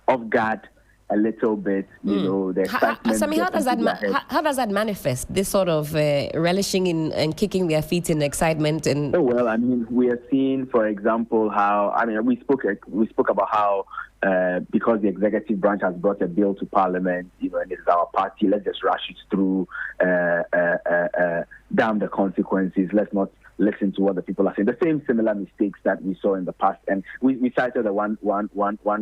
off guard a little bit. The excitement. Sammy, how does that manifest? This sort of relishing in and kicking their feet in excitement and. Oh, well, I mean, we are seeing, for example, how we spoke about how. Because the executive branch has brought a bill to Parliament, and it's our party, let's just rush it through, damn the consequences, let's not listen to what the people are saying. The same similar mistakes that we saw in the past. And we cited the one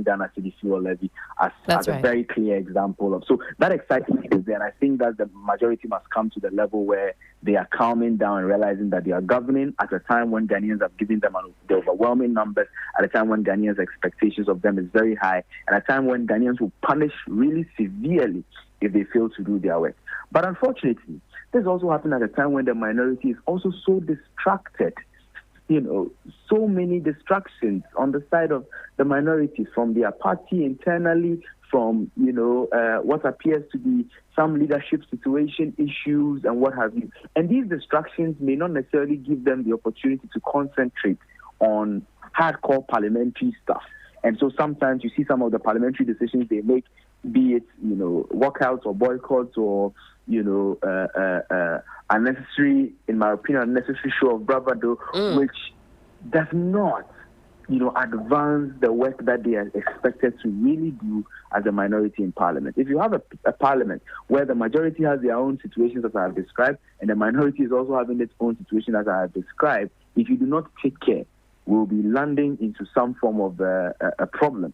Ghana city fuel levy as right. A very clear example of. So that excitement is there. And I think that the majority must come to the level where they are calming down and realizing that they are governing at a time when Ghanaians have given them the overwhelming numbers, at a time when Ghanaians' expectations of them is very high, and a time when Ghanaians will punish really severely if they fail to do their work. But unfortunately, this also happened at a time when the minority is also so distracted. So many distractions on the side of the minority, from their party internally, from what appears to be some leadership situation issues and what have you. And these distractions may not necessarily give them the opportunity to concentrate on hardcore parliamentary stuff. And so sometimes you see some of the parliamentary decisions they make, be it walkouts or boycotts or unnecessary, in my opinion, unnecessary show of bravado, which does not advance the work that they are expected to really do as a minority in parliament. If you have a parliament where the majority has their own situations as I have described, and the minority is also having its own situation as I have described, if you do not take care, we'll be landing into some form of a problem,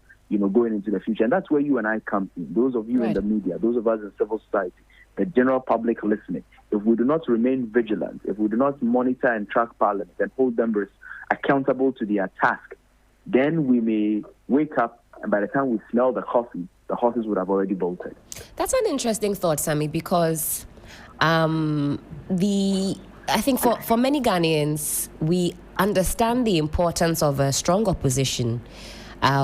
going into the future. And that's where you and I come in. Those of you in the media, those of us in civil society, the general public listening. If we do not remain vigilant, if we do not monitor and track parliament and hold them accountable to their task, then we may wake up, and by the time we smell the coffee, the horses would have already bolted. That's an interesting thought, Sammy, because I think for many Ghanaians, we understand the importance of a strong opposition.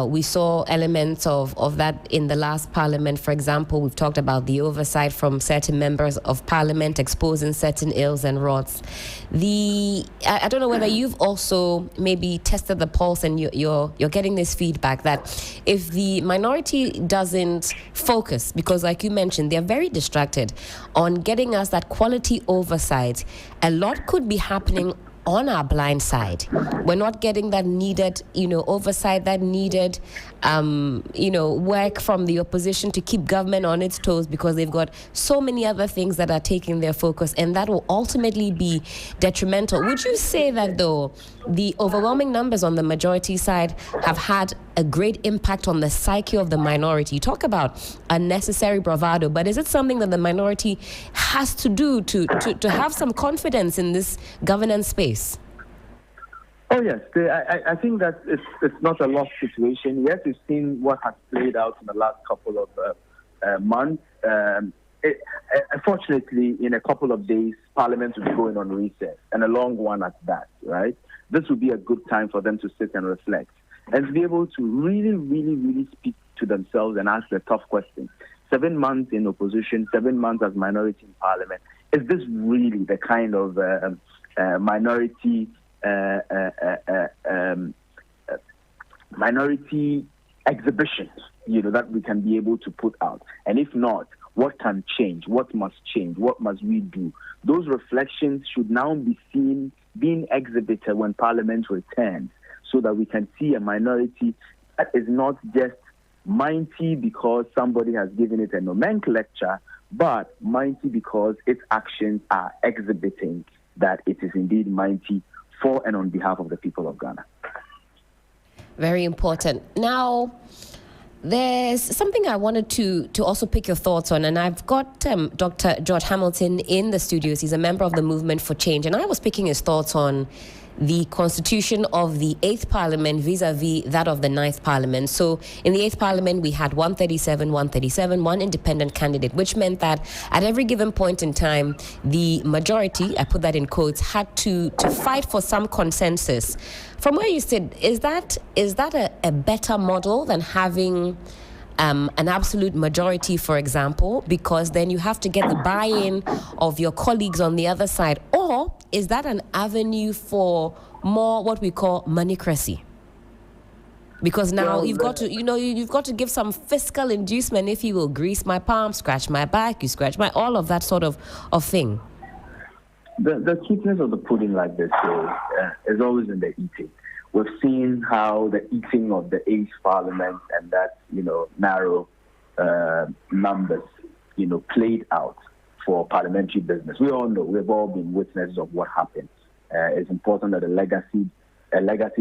We saw elements of that in the last parliament. For example, we've talked about the oversight from certain members of parliament exposing certain ills and rots. I don't know whether you've also maybe tested the pulse and you're getting this feedback that if the minority doesn't focus, because like you mentioned, they're very distracted on getting us that quality oversight, a lot could be happening on our blind side. We're not getting that needed, oversight, that needed, work from the opposition to keep government on its toes, because they've got so many other things that are taking their focus, and that will ultimately be detrimental. Would you say that, though, the overwhelming numbers on the majority side have had a great impact on the psyche of the minority? You talk about unnecessary bravado, but is it something that the minority has to do to have some confidence in this governance space? Oh, yes. I think that it's not a lost situation. Yes, we've seen what has played out in the last couple of months. Unfortunately, in a couple of days, Parliament will be going on recess, and a long one at that, right? This would be a good time for them to sit and reflect and to be able to really, really, really speak to themselves and ask the tough questions. 7 months in opposition, 7 months as minority in Parliament. Is this really the kind of minority exhibition, that we can be able to put out? And if not, what can change? What must change? What must we do? Those reflections should now be seen being exhibited when Parliament returns, so that we can see a minority that is not just mighty because somebody has given it a nomenclature, but mighty because its actions are exhibiting that it is indeed mighty for and on behalf of the people of Ghana. Very important. Now, there's something I wanted to also pick your thoughts on, and I've got Dr. George Hamilton in the studios. He's a member of the Movement for Change, and I was picking his thoughts on the constitution of the 8th Parliament vis-a-vis that of the 9th Parliament. So in the 8th Parliament, we had 137, one independent candidate, which meant that at every given point in time, the majority, I put that in quotes, had to fight for some consensus. From where you sit, is that a better model than having an absolute majority, for example, because then you have to get the buy-in of your colleagues on the other side? Or is that an avenue for more what we call moneycracy? Because now you've got to give some fiscal inducement, if you will, grease my palm, scratch my back, you scratch my, all of that sort of thing. The sweetness of the pudding like this is always in the eating. We've seen how the eating of the 8th Parliament and that, narrow numbers, played out for parliamentary business. We all know, we've all been witnesses of what happened. It's important that a legacy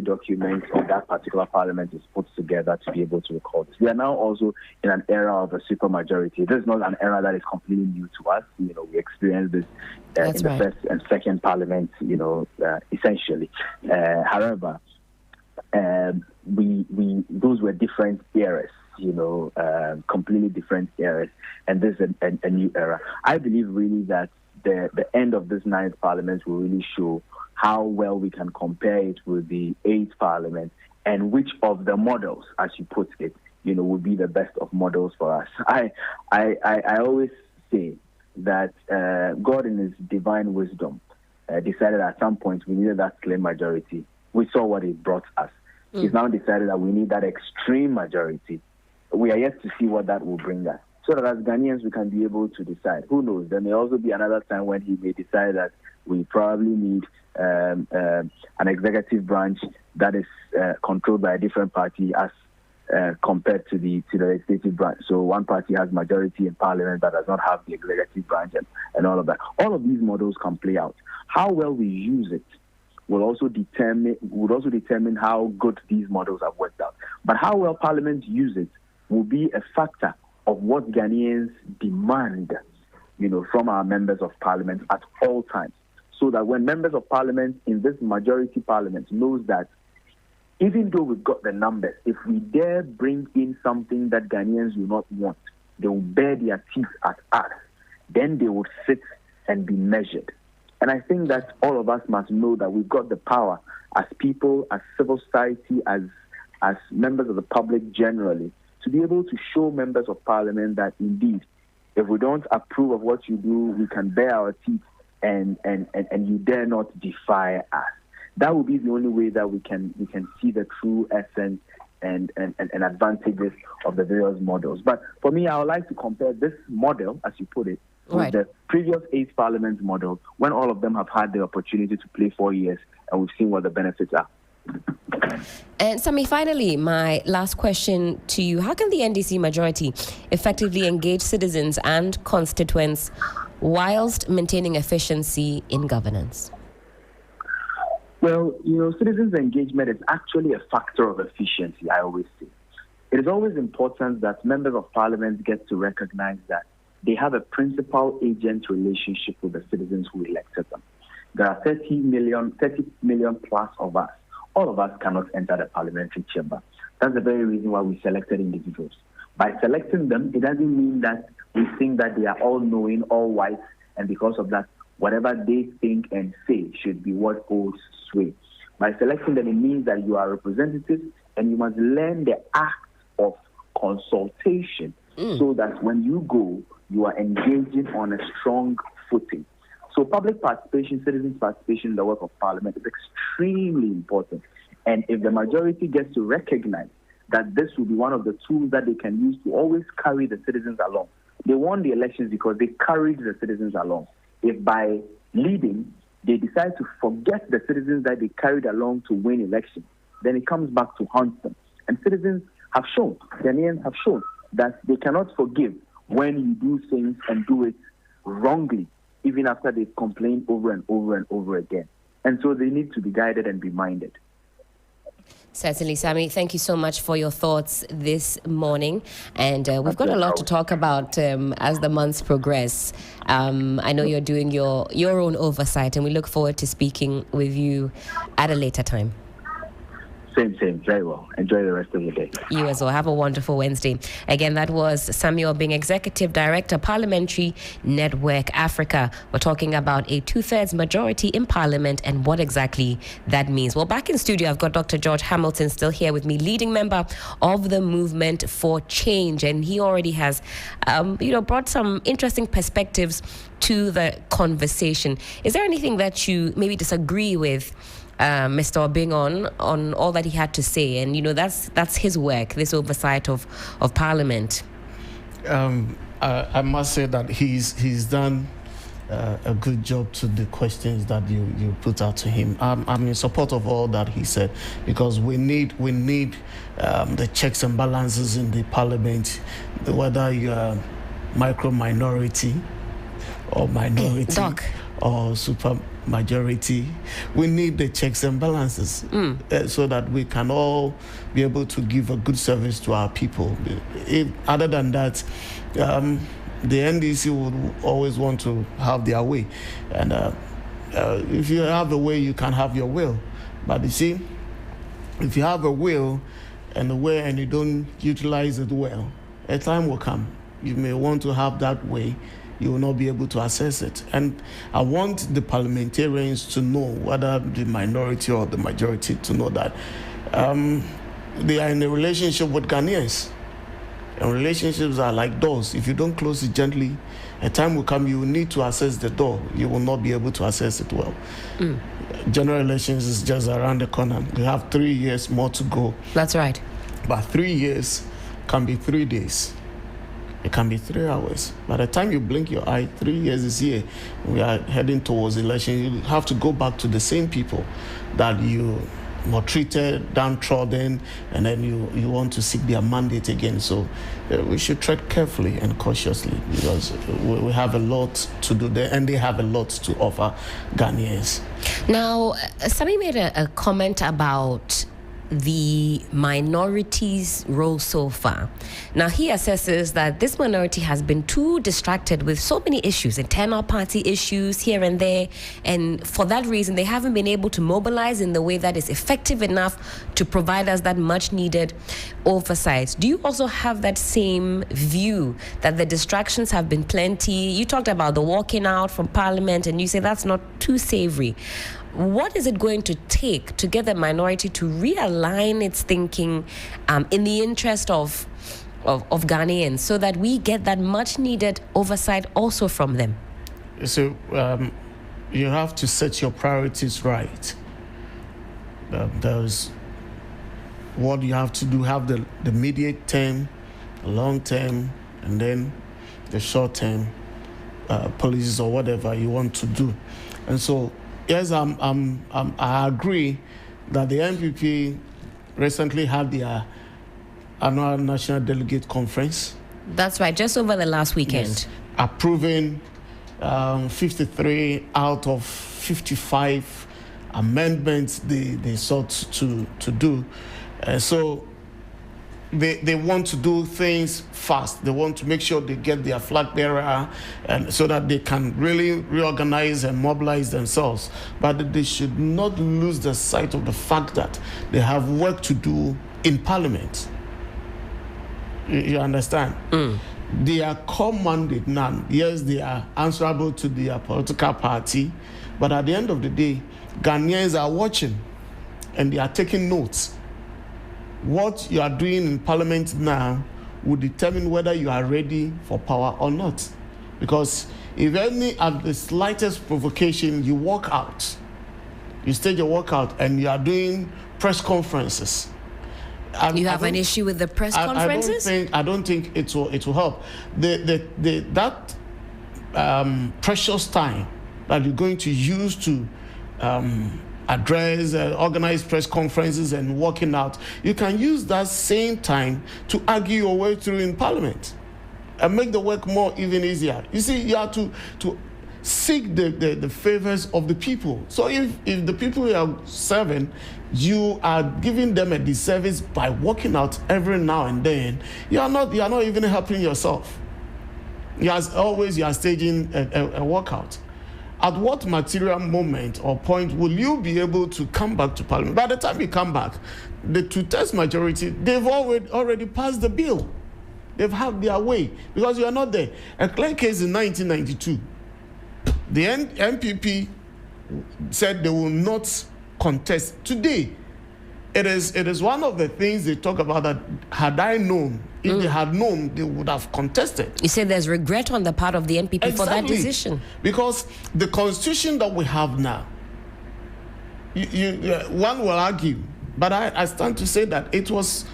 document of that particular parliament is put together to be able to record this. We are now also in an era of a supermajority. This is not an era that is completely new to us. We experienced this in the first and second parliament, essentially. However, those were different eras, completely different eras, and this is a new era. I believe really that the end of this 9th Parliament will really show how well we can compare it with the 8th Parliament, and which of the models, as you put it, would be the best of models for us. I always say that God in his divine wisdom decided at some point we needed that slim majority. We saw what it brought us. He's now decided that we need that extreme majority. We are yet to see what that will bring us, so that as Ghanaians we can be able to decide. Who knows? There may also be another time when he may decide that we probably need an executive branch that is controlled by a different party as compared to the legislative branch. So one party has majority in Parliament but does not have the executive branch and all of that. All of these models can play out. How well we use it would also determine how good these models have worked out. But how well Parliament use it will be a factor of what Ghanaians demand, from our members of Parliament at all times. So that when members of Parliament in this majority Parliament knows that even though we've got the numbers, if we dare bring in something that Ghanaians will not want, they will bare their teeth at us. Then they will sit and be measured. And I think that all of us must know that we've got the power as people, as civil society, as as members of the public generally, to be able to show members of parliament that indeed, if we don't approve of what you do, we can bare our teeth and you dare not defy us. That would be the only way that we can see the true essence and advantages of the various models. But for me, I would like to compare this model, as you put it, with the previous 8 parliament models, when all of them have had the opportunity to play 4 years, and we've seen what the benefits are. And Sammy, finally, my last question to you. How can the NDC majority effectively engage citizens and constituents whilst maintaining efficiency in governance? Well, citizens' engagement is actually a factor of efficiency, I always say. It is always important that members of parliament get to recognize that they have a principal-agent relationship with the citizens who elected them. There are 30 million plus of us. All of us cannot enter the parliamentary chamber. That's the very reason why we selected individuals. By selecting them, it doesn't mean that we think that they are all knowing, all wise, and because of that, whatever they think and say should be what holds sway. By selecting them, it means that you are representatives and you must learn the act of consultation so that when you go, you are engaging on a strong footing. So public participation, citizens' participation in the work of parliament is extremely important. And if the majority gets to recognize that this will be one of the tools that they can use to always carry the citizens along. They won the elections because they carried the citizens along. If by leading, they decide to forget the citizens that they carried along to win elections, then it comes back to haunt them. And citizens have shown, Ghanaians have shown, that they cannot forgive when you do things and do it wrongly, even after they've complained over and over and over again. And so they need to be guided and be minded. Certainly, Sammy. Thank you so much for your thoughts this morning. And we've got a lot to talk about as the months progress. I know you're doing your own oversight, and we look forward to speaking with you at a later time. Same. Very well. Enjoy the rest of your day. You as well. Have a wonderful Wednesday. Again, that was Samuel Bing, Executive Director, Parliamentary Network Africa. We're talking about a 2/3 majority in Parliament and what exactly that means. Well, back in studio, I've got Dr. George Hamilton still here with me, leading member of the Movement for Change. And he already has, brought some interesting perspectives to the conversation. Is there anything that you maybe disagree with Mr. Obing on all that he had to say? And that's his work, this oversight of Parliament. I must say that he's done a good job to the questions that you put out to him. I'm in support of all that he said, because we need the checks and balances in the Parliament, whether you're micro minority or minority or super majority. We need the checks and balances so that we can all be able to give a good service to our people. Other than that, the NDC would always want to have their way. And if you have a way, you can have your will. But you see, if you have a will and you don't utilize it well, a time will come. You may want to have that way, you will not be able to access it. And I want the parliamentarians to know, whether the minority or the majority, to know that they are in a relationship with Ghanaians. And relationships are like doors. If you don't close it gently, a time will come you will need to access the door. You will not be able to access it well. General elections is just around the corner. We have 3 years more to go. That's right. But 3 years can be 3 days. It can be 3 hours. By the time you blink your eye, 3 years is here. We are heading towards election. You have to go back to the same people that you maltreated, downtrodden, and then you want to seek their mandate again. So we should tread carefully and cautiously, because we have a lot to do there, and they have a lot to offer Ghanaians. Now, Sami made a comment about the minority's role so far. Now, he assesses that this minority has been too distracted with so many issues, internal party issues here and there, and for that reason, they haven't been able to mobilize in the way that is effective enough to provide us that much needed oversight. Do you also have that same view, that the distractions have been plenty? You talked about the walking out from Parliament, and you say that's not too savory. what is it going to take to get the minority to realign its thinking in the interest of Ghanaians, so that we get that much needed oversight also from them? So you have to set your priorities right. There's what you have to do, have the immediate term, the long term, and then the short term policies or whatever you want to do. And so, yes, I agree that the NPP recently had their annual National Delegate Conference. That's right, just over the last weekend. Yes, approving 53 out of 55 amendments they sought to do. So they want to do things fast. They want to make sure they get their flag bearer, and so that they can really reorganize and mobilize themselves. But they should not lose the sight of the fact that they have work to do in Parliament. You understand? Their core mandate now, yes, they are answerable to their political party, but at the end of the day, Ghanaians are watching and they are taking notes. What you are doing in Parliament now will determine whether you are ready for power or not. Because if at the slightest provocation, you walk out, you stage a walkout, and you are doing press conferences. You have an issue with the press conferences? I don't think it will help. That precious time that you're going to use to address, organize press conferences and walking out, you can use that same time to argue your way through in Parliament and make the work more even easier. You see, you have to seek the favors of the people. So if the people you are serving, you are giving them a disservice by walking out every now and then, you are not even helping yourself. You are staging a walkout. At what material moment or point will you be able to come back to Parliament? By the time you come back, the two-thirds majority, they've already passed the bill. They've had their way because you are not there. A clear case in 1992, the NPP said they will not contest. Today, it is one of the things they talk about that had I known, if they had known, they would have contested. You say there's regret on the part of the NPP for that decision. Because the constitution that we have now, one will argue, but I stand to say that it was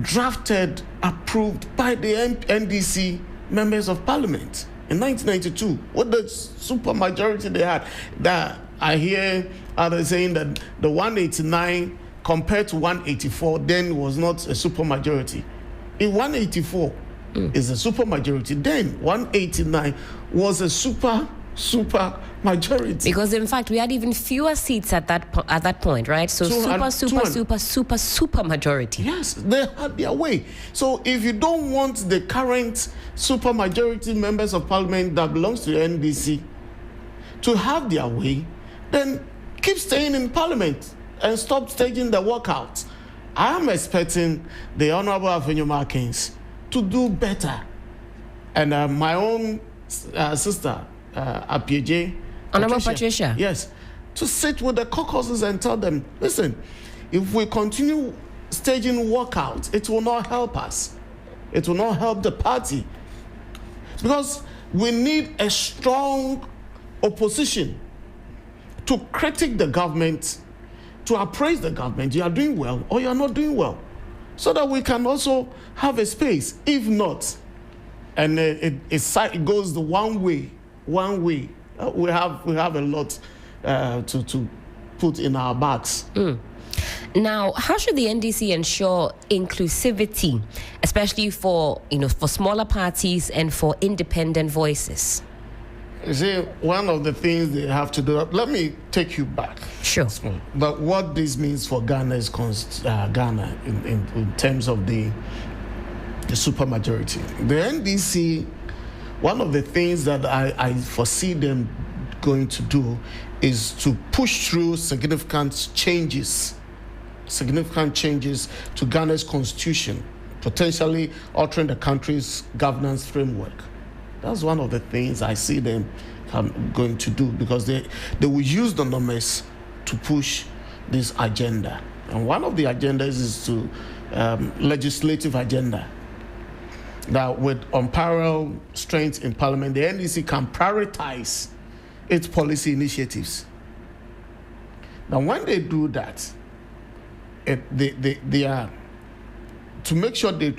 drafted, approved by the NDC members of Parliament in 1992. What the supermajority they had, that I hear others saying that the 189 compared to 184 then was not a supermajority. In 184 is a supermajority, then 189 was a super majority. Because in fact we had even fewer seats at that point, right? So super majority. Yes, they had their way. So if you don't want the current super majority members of Parliament that belongs to the NDC to have their way, then keep staying in Parliament and stop staging the walkout. I am expecting the Honorable Afenyo-Markins to do better. And my own sister, Apieje, Honorable Patricia. Yes, to sit with the caucuses and tell them, listen, if we continue staging walkout, it will not help us. It will not help the party. Because we need a strong opposition to critique the government, to appraise the government. You are doing well or you are not doing well, so that we can also have a space. If not, and it goes the one way. We have a lot to put in our bags. Now, how should the NDC ensure inclusivity, especially for smaller parties and for independent voices? You see, one of the things they have to do, let me take you back. Sure. But what this means for Ghana in terms of the supermajority. The NDC, one of the things that I foresee them going to do is to push through significant changes to Ghana's constitution, potentially altering the country's governance framework. That's one of the things I see them going to do, because they will use the numbers to push this agenda. And one of the agendas is to legislative agenda. That with unparalleled strength in Parliament, the NDC can prioritize its policy initiatives. Now, when they do that, they are to make sure they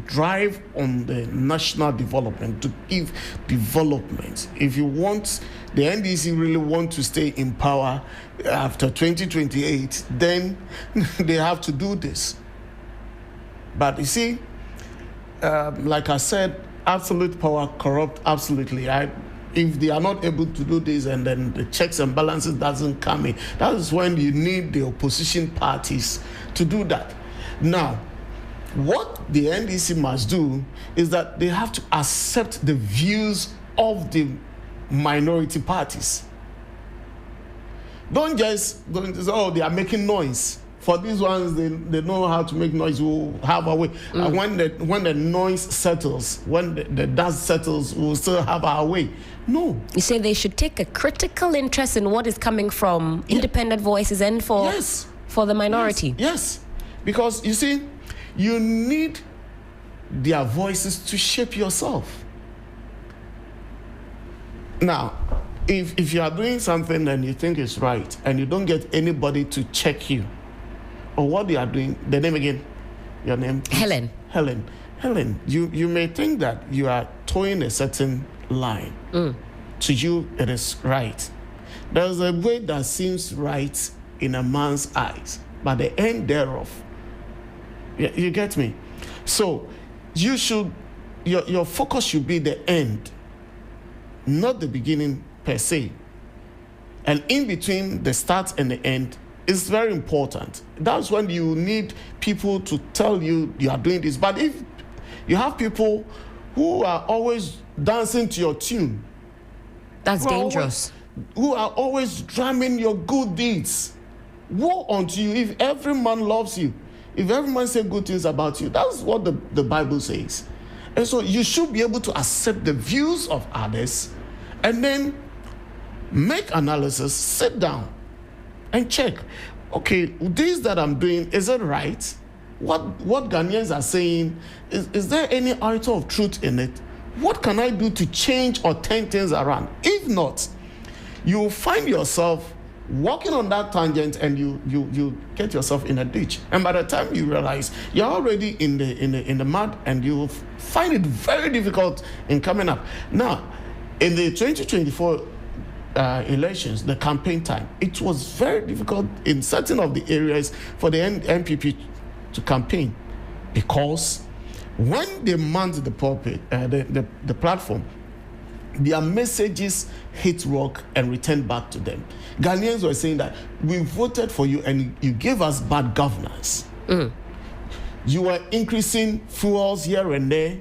drive on the national development, to give development. If you want, the NDC really want to stay in power after 2028, then they have to do this. But you see, like I said, absolute power corrupt absolutely. If they are not able to do this and then the checks and balances doesn't come in, that is when you need the opposition parties to do that. Now, what the NDC must do is that they have to accept the views of the minority parties. Don't just say, oh, they are making noise. For these ones, they know how to make noise. We'll have our way. And when the noise settles, when the dust settles, we'll still have our way. No. You say they should take a critical interest in what is coming from independent voices and for the minority. Yes. Because you see, you need their voices to shape yourself. Now, if you are doing something and you think it's right and you don't get anybody to check you, or what you are doing, the name again, your name? Helen. Helen, you may think that you are towing a certain line. To you, it is right. There's a way that seems right in a man's eyes, but the end thereof, you get me? So you should, your focus should be the end, not the beginning per se. And in between the start and the end is very important. That's when you need people to tell you you are doing this. But if you have people who are always dancing to your tune, that's dangerous. Who are always drumming your good deeds, woe unto you if every man loves you, if every man says good things about you. That's what the Bible says. And so you should be able to accept the views of others and then make analysis, sit down and check. Okay, this that I'm doing, is it right? What Ghanaians are saying, is there any iota of truth in it? What can I do to change or turn things around? If not, you will find yourself walking on that tangent and you get yourself in a ditch. And by the time you realize you're already in the mud, and you will find it very difficult in coming up. Now, in the 2024 elections, the campaign time, it was very difficult in certain of the areas for the NPP to campaign, because when they mount the pulpit, the platform, their messages hit rock and return back to them. Ghanaians were saying that we voted for you and you gave us bad governance. You were increasing fuels here and there.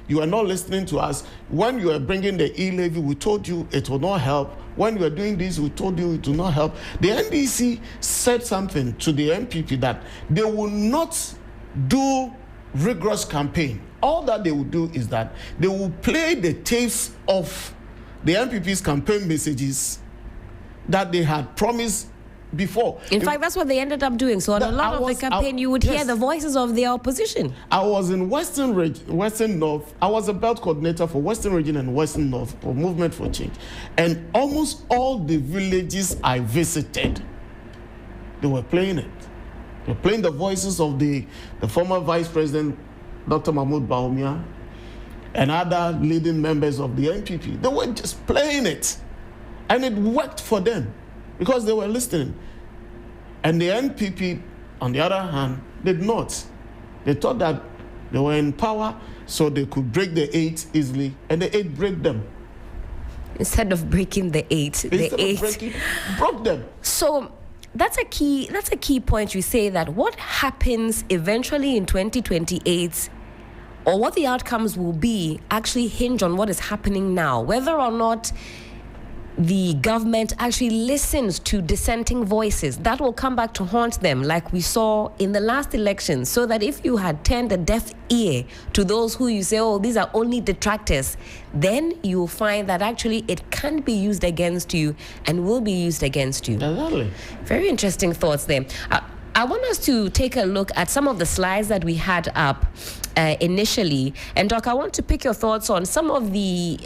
You were not listening to us. When you were bringing the e-levy, we told you it will not help. When you were doing this, we told you it will not help. The NDC said something to the MPP that they will not do rigorous campaign. All that they will do is that they will play the tapes of the MPP's campaign messages that they had promised before. In fact, that's what they ended up doing. So on a lot of the campaign, you would hear the voices of the opposition. I was in Western North. I was a belt coordinator for Western Region and Western North for Movement for Change. And almost all the villages I visited, they were playing it. They were playing the voices of the former Vice President, Dr. Mahmoud Bawumia, and other leading members of the NPP. They were just playing it. And it worked for them, because they were listening. And the NPP, on the other hand, did not. They thought that they were in power, so they could break the 8 easily, and the 8 break them. Instead of breaking the 8, broke them. So that's a key point. You say that what happens eventually in 2028, or what the outcomes will be, actually hinge on what is happening now, whether or not the government actually listens to dissenting voices. That will come back to haunt them, like we saw in the last election. So that if you had turned a deaf ear to those who you say, oh, these are only detractors, then you will find that actually it can be used against you and will be used against you. Exactly. Very interesting thoughts there. I want us to take a look at some of the slides that we had up initially, and Doc, I want to pick your thoughts on some of the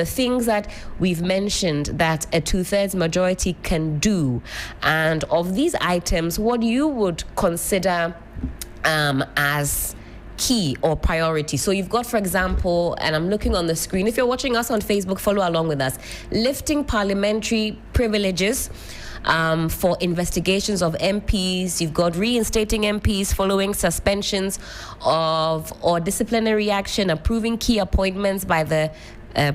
things that we've mentioned that a 2/3 majority can do, and of these items, what you would consider as key or priority. So you've got, for example, and I'm looking on the screen, if you're watching us on Facebook, follow along with us, lifting parliamentary privileges for investigations of MPs. You've got reinstating MPs following suspensions of or disciplinary action, approving key appointments by the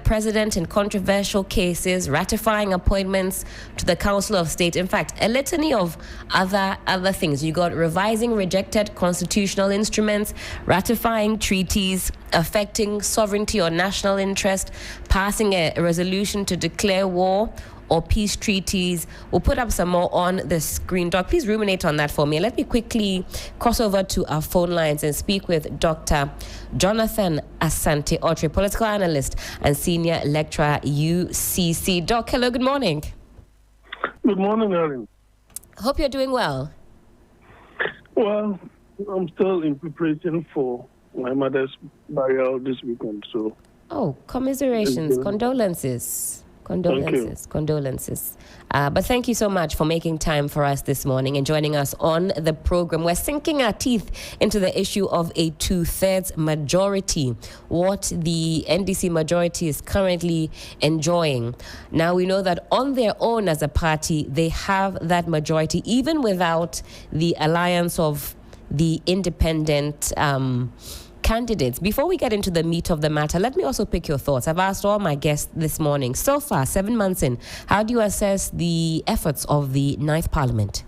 president in controversial cases, ratifying appointments to the Council of State. In fact, a litany of other things. You got revising rejected constitutional instruments, ratifying treaties affecting sovereignty or national interest, passing a resolution to declare war or peace treaties. We'll put up some more on the screen. Doc, please ruminate on that for me. Let me quickly cross over to our phone lines and speak with Dr. Jonathan Asante-Otri, political analyst and senior lecturer, UCC. Doc, hello, good morning. Good morning, Erin. Hope you're doing well. Well, I'm still in preparation for my mother's burial this weekend, so... Oh, commiserations, condolences. Condolences. But thank you so much for making time for us this morning and joining us on the program. We're sinking our teeth into the issue of a 2/3 majority, what the NDC majority is currently enjoying. Now, we know that on their own as a party, they have that majority, even without the alliance of the independent candidates. Before we get into the meat of the matter, let me also pick your thoughts. I've asked all my guests this morning. So far, 7 months in, how do you assess the efforts of the 9th Parliament?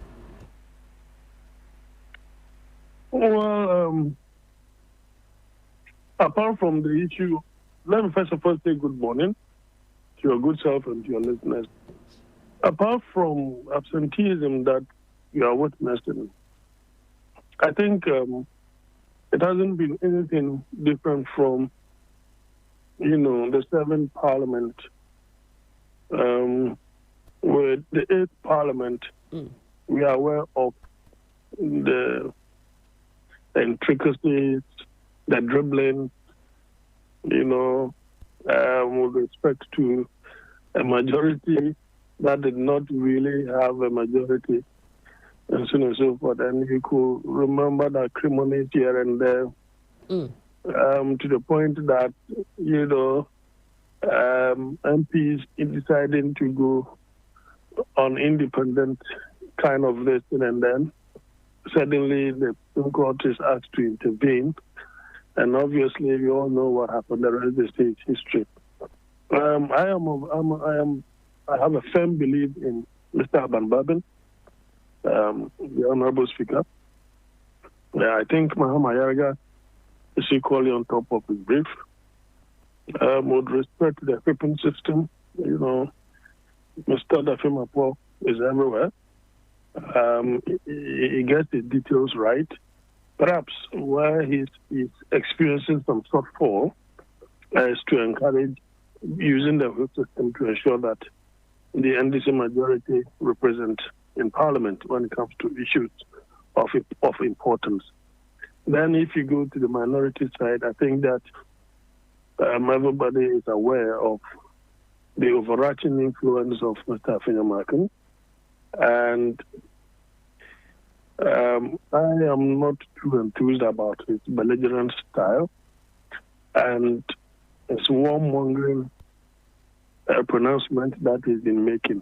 Well, apart from the issue, let me first of all say good morning to your good self and to your listeners. Apart from absenteeism that you are witnessing, I think it hasn't been anything different from, the 7th Parliament. With the 8th Parliament, we are aware of the intricacies, the dribbling, with respect to a majority that did not really have a majority, and so on and so forth. And you could remember that acrimonies here and there, to the point that, MPs deciding to go on independent kind of listing, and then suddenly the Supreme Court is asked to intervene. And obviously, we all know what happened. The rest is history. I have a firm belief in Mr. Aban-Babin, the Honorable Speaker. I think Mahama Yarga is equally on top of his brief. With respect to the weapon system, Mr. Dafimapo is everywhere. He gets the details right. Perhaps where he's experiencing some shortfall is to encourage using the whip system to ensure that the NDC majority represent in Parliament when it comes to issues of importance. Then if you go to the minority side, I think that everybody is aware of the overarching influence of Mr. Afinyamakin. And I am not too enthused about his belligerent style and his warmongering pronouncement that he's been making.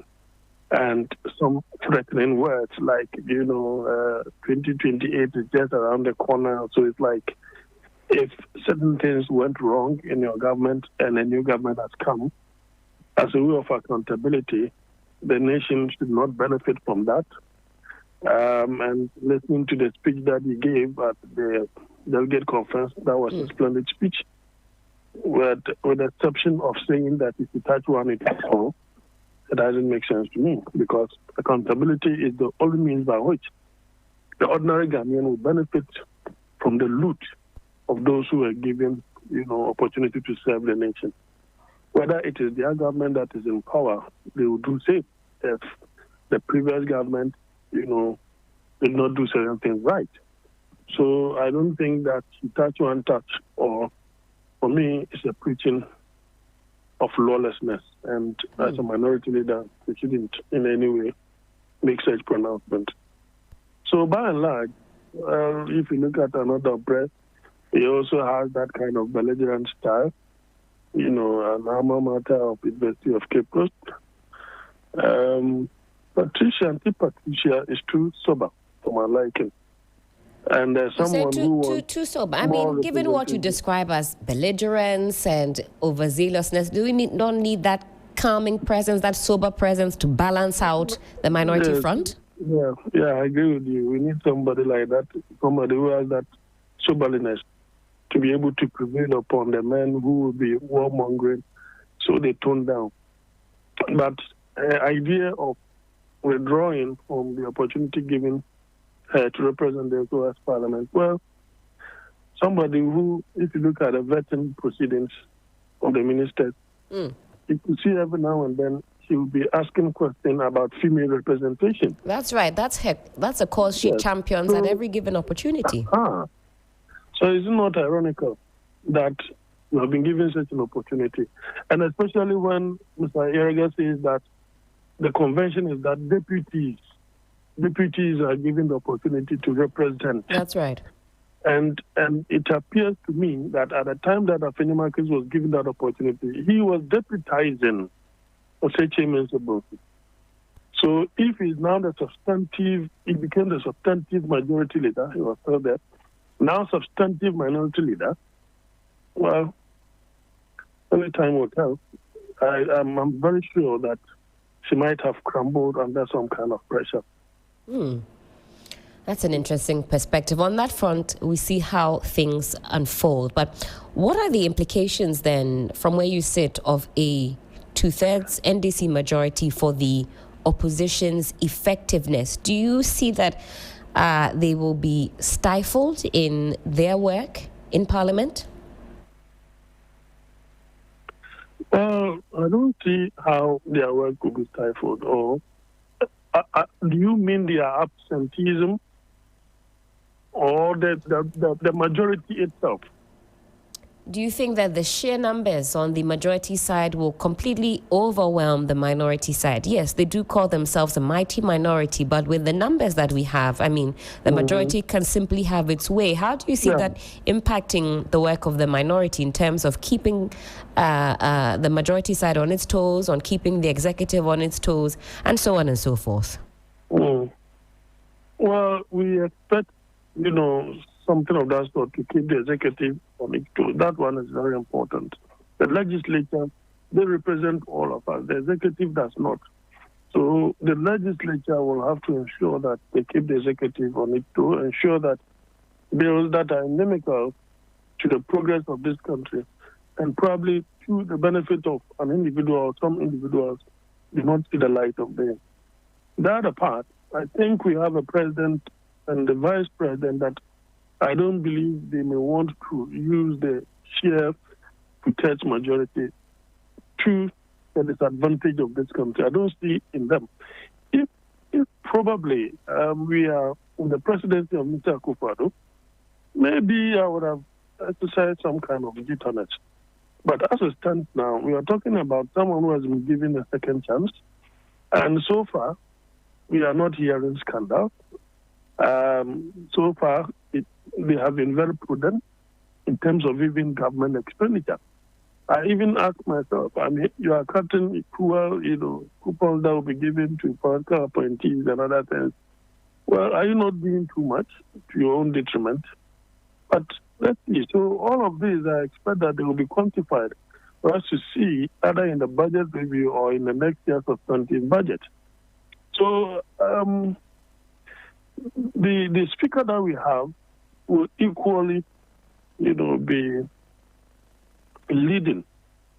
And some threatening words like, 2028 is just around the corner. So it's like if certain things went wrong in your government and a new government has come, as a way of accountability, the nation should not benefit from that. And listening to the speech that he gave at the delegate conference, that was a splendid speech, with the exception of saying that if you touch one, it will fall. it doesn't make sense to me, because accountability is the only means by which the ordinary Ghanaian will benefit from the loot of those who are given, opportunity to serve the nation. Whether it is their government that is in power, they will do same if the previous government, did not do certain things right. So I don't think that touch one touch, or for me, it's a preaching of lawlessness. And as a minority leader, we shouldn't in any way make such pronouncement. So by and large, if you look at another breath, he also has that kind of belligerent style, an alma mater of the University of Cape Coast. Patricia is too sober for my liking. And someone too sober. I mean, given what you describe as belligerence and overzealousness, do we not need that calming presence, that sober presence to balance out the minority front? Yeah, I agree with you. We need somebody like that, somebody who has that soberness to be able to prevail upon the men who will be warmongering, so they tone down. But idea of withdrawing from the opportunity given to represent the SOS Parliament, well, somebody who, if you look at the vetting proceedings of the ministers, you could see every now and then she will be asking questions about female representation. That's right. That's a cause she champions at every given opportunity. So is it not ironical that you have been given such an opportunity? And especially when Mr. Irega says that the convention is that deputies are given the opportunity to represent. That's right. And it appears to me that at the time that Afeni Marcus was given that opportunity, he was deputizing Oseche Mensah. So if he's now he became the substantive majority leader, he was still there, now substantive minority leader, well, only time will tell. I'm very sure that she might have crumbled under some kind of pressure. That's an interesting perspective. On that front, we see how things unfold. But what are the implications then, from where you sit, of a 2/3 NDC majority for the opposition's effectiveness? Do you see that they will be stifled in their work in Parliament? Well, I don't see how their work could be stifled. Or do you mean their absenteeism, or the majority itself? Do you think that the sheer numbers on the majority side will completely overwhelm the minority side? Yes, they do call themselves a mighty minority, but with the numbers that we have, I mean, the majority can simply have its way. How do you see that impacting the work of the minority in terms of keeping the majority side on its toes, on keeping the executive on its toes, and so on and so forth? Well, we expect, something of that sort to keep the executive on its toes. That one is very important. The legislature, they represent all of us. The executive does not. So the legislature will have to ensure that they keep the executive on its toes, ensure that bills that are inimical to the progress of this country, and probably to the benefit of an individual or some individuals, do not see the light of day. The other part, I think we have a president and the vice president that I don't believe they may want to use the sheer 2/3 majority to the disadvantage of this country. I don't see in them. If probably we are in the presidency of Mr. Akufo-Addo, maybe I would have exercised some kind of bitterness. But as it stands now, we are talking about someone who has been given a second chance. And so far, we are not hearing scandal. So far, they have been very prudent in terms of even government expenditure. I even ask myself, you are cutting equal, coupons that will be given to political appointees and other things. Well, are you not doing too much to your own detriment? But let's see. So all of these, I expect that they will be quantified for us to see either in the budget review or in the next year's substantive budget. So the speaker that we have will equally, be leading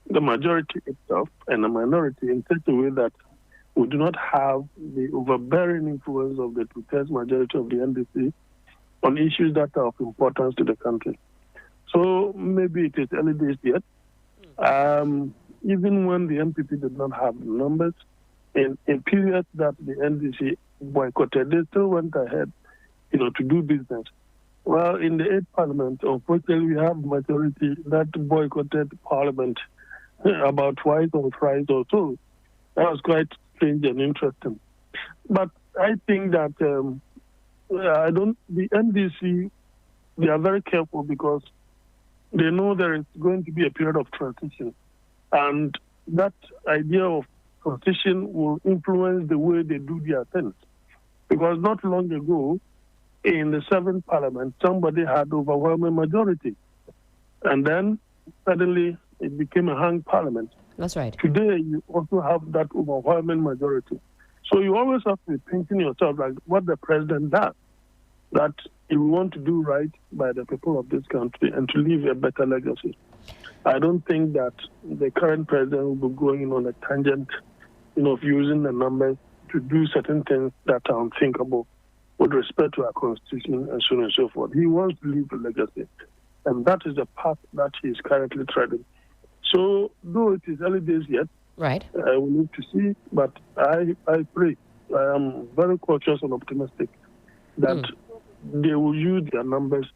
the majority itself and the minority in such a way that we do not have the overbearing influence of the two-thirds majority of the NDC on issues that are of importance to the country. So maybe it is early days yet. Even when the MPP did not have the numbers, in periods that the NDC boycotted, they still went ahead, to do business. Well, in the 8th Parliament, unfortunately, we have a majority that boycotted Parliament about twice or thrice or so. That was quite strange and interesting. But I think that the NDC, they are very careful because they know there is going to be a period of transition. And that idea of transition will influence the way they do their things. Because not long ago, in the 7th Parliament, somebody had overwhelming majority. And then suddenly it became a hung parliament. That's right. Today, you also have that overwhelming majority. So you always have to be thinking yourself like what the president does, that he will want to do right by the people of this country and to leave a better legacy. I don't think that the current president will be going on a tangent, of using the numbers to do certain things that are unthinkable with respect to our constitution and so on and so forth. He wants to leave a legacy, and that is the path that he is currently treading. So, though it is early days yet, right, we need to see, but I pray, I am very cautious and optimistic that they will use their numbers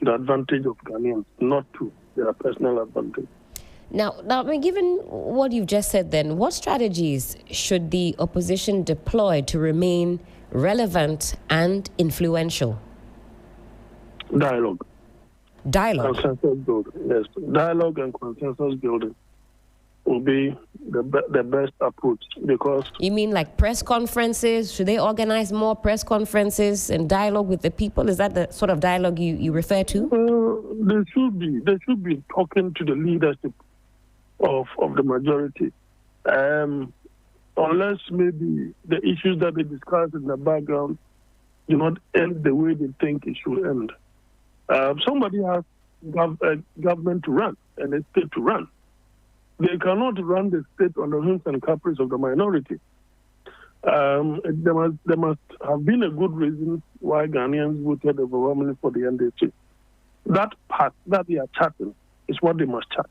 to the advantage of Ghanaians, not to their personal advantage. Now, given what you've just said then, what strategies should the opposition deploy to remain relevant and influential? Dialogue. Consensus building, yes. Dialogue and consensus building will be the best approach because... You mean like press conferences? Should they organize more press conferences and dialogue with the people? Is that the sort of dialogue you refer to? They should be talking to the leadership of the majority. Unless maybe the issues that they discuss in the background do not end the way they think it should end. Somebody has a government to run and a state to run. They cannot run the state on the whims and caprices of the minority. There must have been a good reason why Ghanaians voted overwhelmingly for the NDC. That path that they are charting is what they must chart.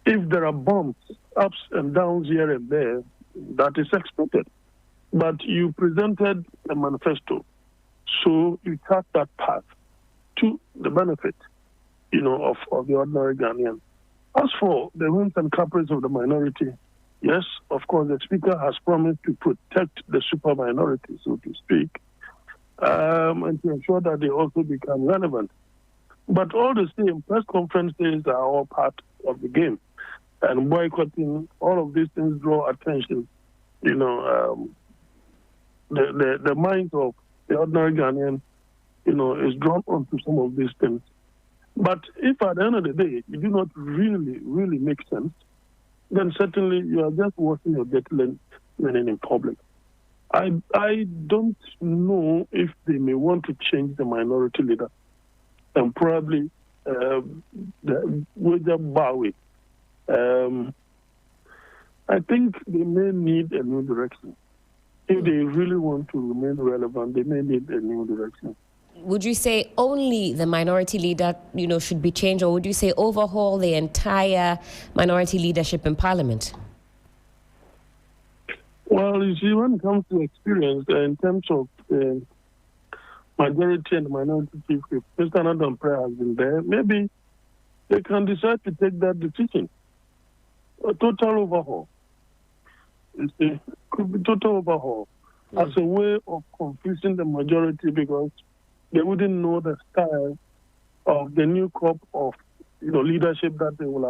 If there are bumps, ups and downs here and there, that is expected. But you presented a manifesto, so you chart that path to the benefit, of the ordinary Ghanaian. As for the whims and caprices of the minority, yes, of course, the Speaker has promised to protect the super minority, so to speak, and to ensure that they also become relevant. But all the same, press conferences are all part of the game. And boycotting, all of these things draw attention. The mind of the ordinary Ghanaian, is drawn onto some of these things. But if at the end of the day, you do not really, really make sense, then certainly you are just watching your dirty linen in public. I don't know if they may want to change the minority leader and probably Wager Bawi. I think they may need a new direction. If they really want to remain relevant, they may need a new direction. Would you say only the minority leader, should be changed, or would you say overhaul the entire minority leadership in Parliament? Well, you see, when it comes to experience, in terms of majority and minority chief, if Mr. Adam Prayer has been there, maybe they can decide to take that decision. A total overhaul. It could be total overhaul as a way of confusing the majority because they wouldn't know the style of the new crop of leadership that they will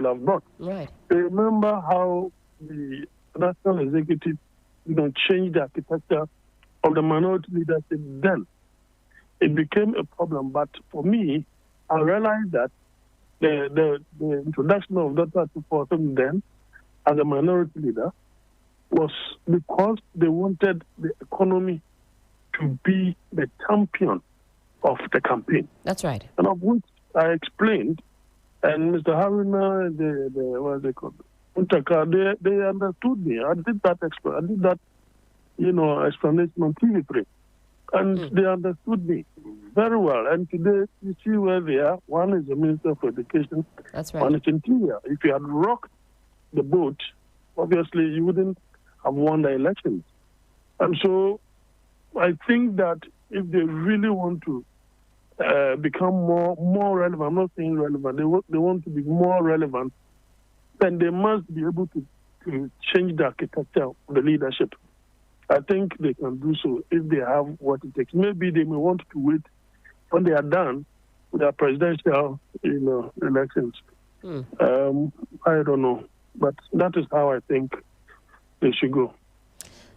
have brought. Right. They remember how the national executive changed the architecture of the minority leadership then. It became a problem, but for me, I realized that the introduction of Dr. Tufortum then as a minority leader was because they wanted the economy to be the champion of the campaign. That's right. And of which I explained, and Mr. Haruna, what's it called? They understood me. I did that explanation on TV3. And they understood me very well. And today, you see where they are. One is the Minister of Education. That's right. One is Interior. If you had rocked the boat, obviously you wouldn't have won the elections. And so I think that if they really want to become more relevant, I'm not saying relevant, they want to be more relevant, then they must be able to change the architecture of the leadership. I think they can do so if they have what it takes. Maybe they may want to wait when they are done with their presidential elections. I don't know. But that is how I think they should go.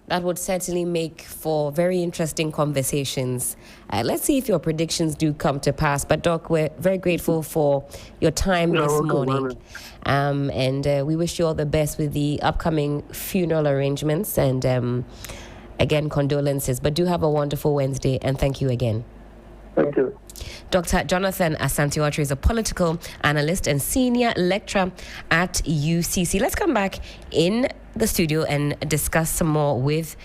That would certainly make for very interesting conversations. Let's see if your predictions do come to pass. But, Doc, we're very grateful for your time this morning. And we wish you all the best with the upcoming funeral arrangements. And, again, condolences. But do have a wonderful Wednesday. And thank you again. Thank you. Dr. Jonathan Asante-Oatri is a political analyst and senior lecturer at UCC. Let's come back in the studio and discuss some more with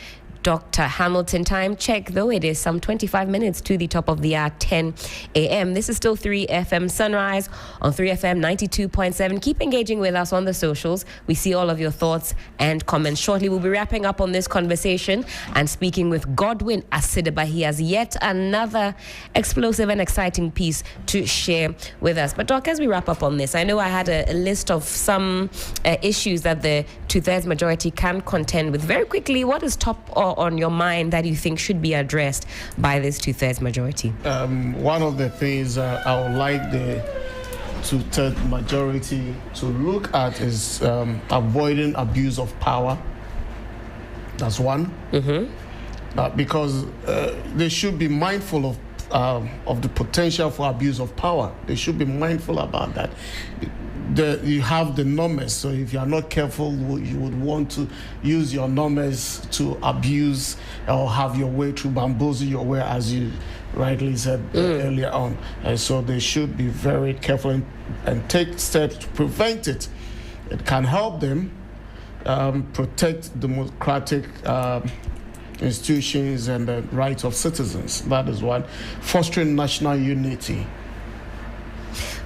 Dr. Hamilton. Time check, though, it is some 25 minutes to the top of the hour, 10 a.m. This is still 3FM Sunrise on 3FM 92.7. Keep engaging with us on the socials. We see all of your thoughts and comments. Shortly, we'll be wrapping up on this conversation and speaking with Godwin Asideba. He has yet another explosive and exciting piece to share with us. But, Doc, as we wrap up on this, I know I had a list of some issues that the two-thirds majority can contend with. Very quickly, what is top on your mind that you think should be addressed by this two-thirds majority? One of the things I would like the two-thirds majority to look at is avoiding abuse of power. That's one. Because they should be mindful of the potential for abuse of power. They should be mindful about that. You have the numbers, so if you are not careful, you would want to use your numbers to abuse or have your way, to bamboozle your way, as you rightly said earlier on. And so they should be very careful and take steps to prevent it. It can help them protect democratic institutions and the rights of citizens. That is one. Fostering national unity.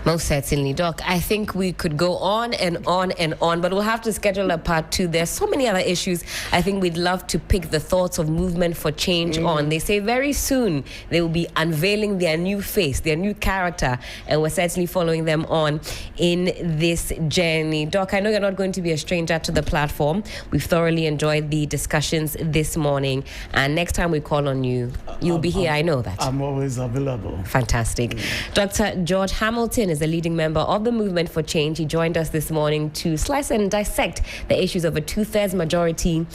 Most certainly, Doc. I think we could go on and on and on, but we'll have to schedule a part 2. There's so many other issues I think we'd love to pick the thoughts of Movement for Change on. They say very soon they will be unveiling their new face, their new character, and we're certainly following them on in this journey. Doc, I know you're not going to be a stranger to the platform. We've thoroughly enjoyed the discussions this morning, and next time we call on you, you'll be here. I know that. I'm always available. Fantastic. Dr. George Hamilton is a leading member of the Movement for Change. He joined us this morning to slice and dissect the issues of a two-thirds majority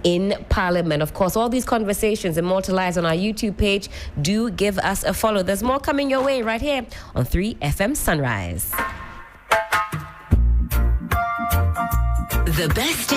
in Parliament. Of course, all these conversations immortalized on our YouTube page. Do give us a follow. There's more coming your way right here on 3FM Sunrise. The best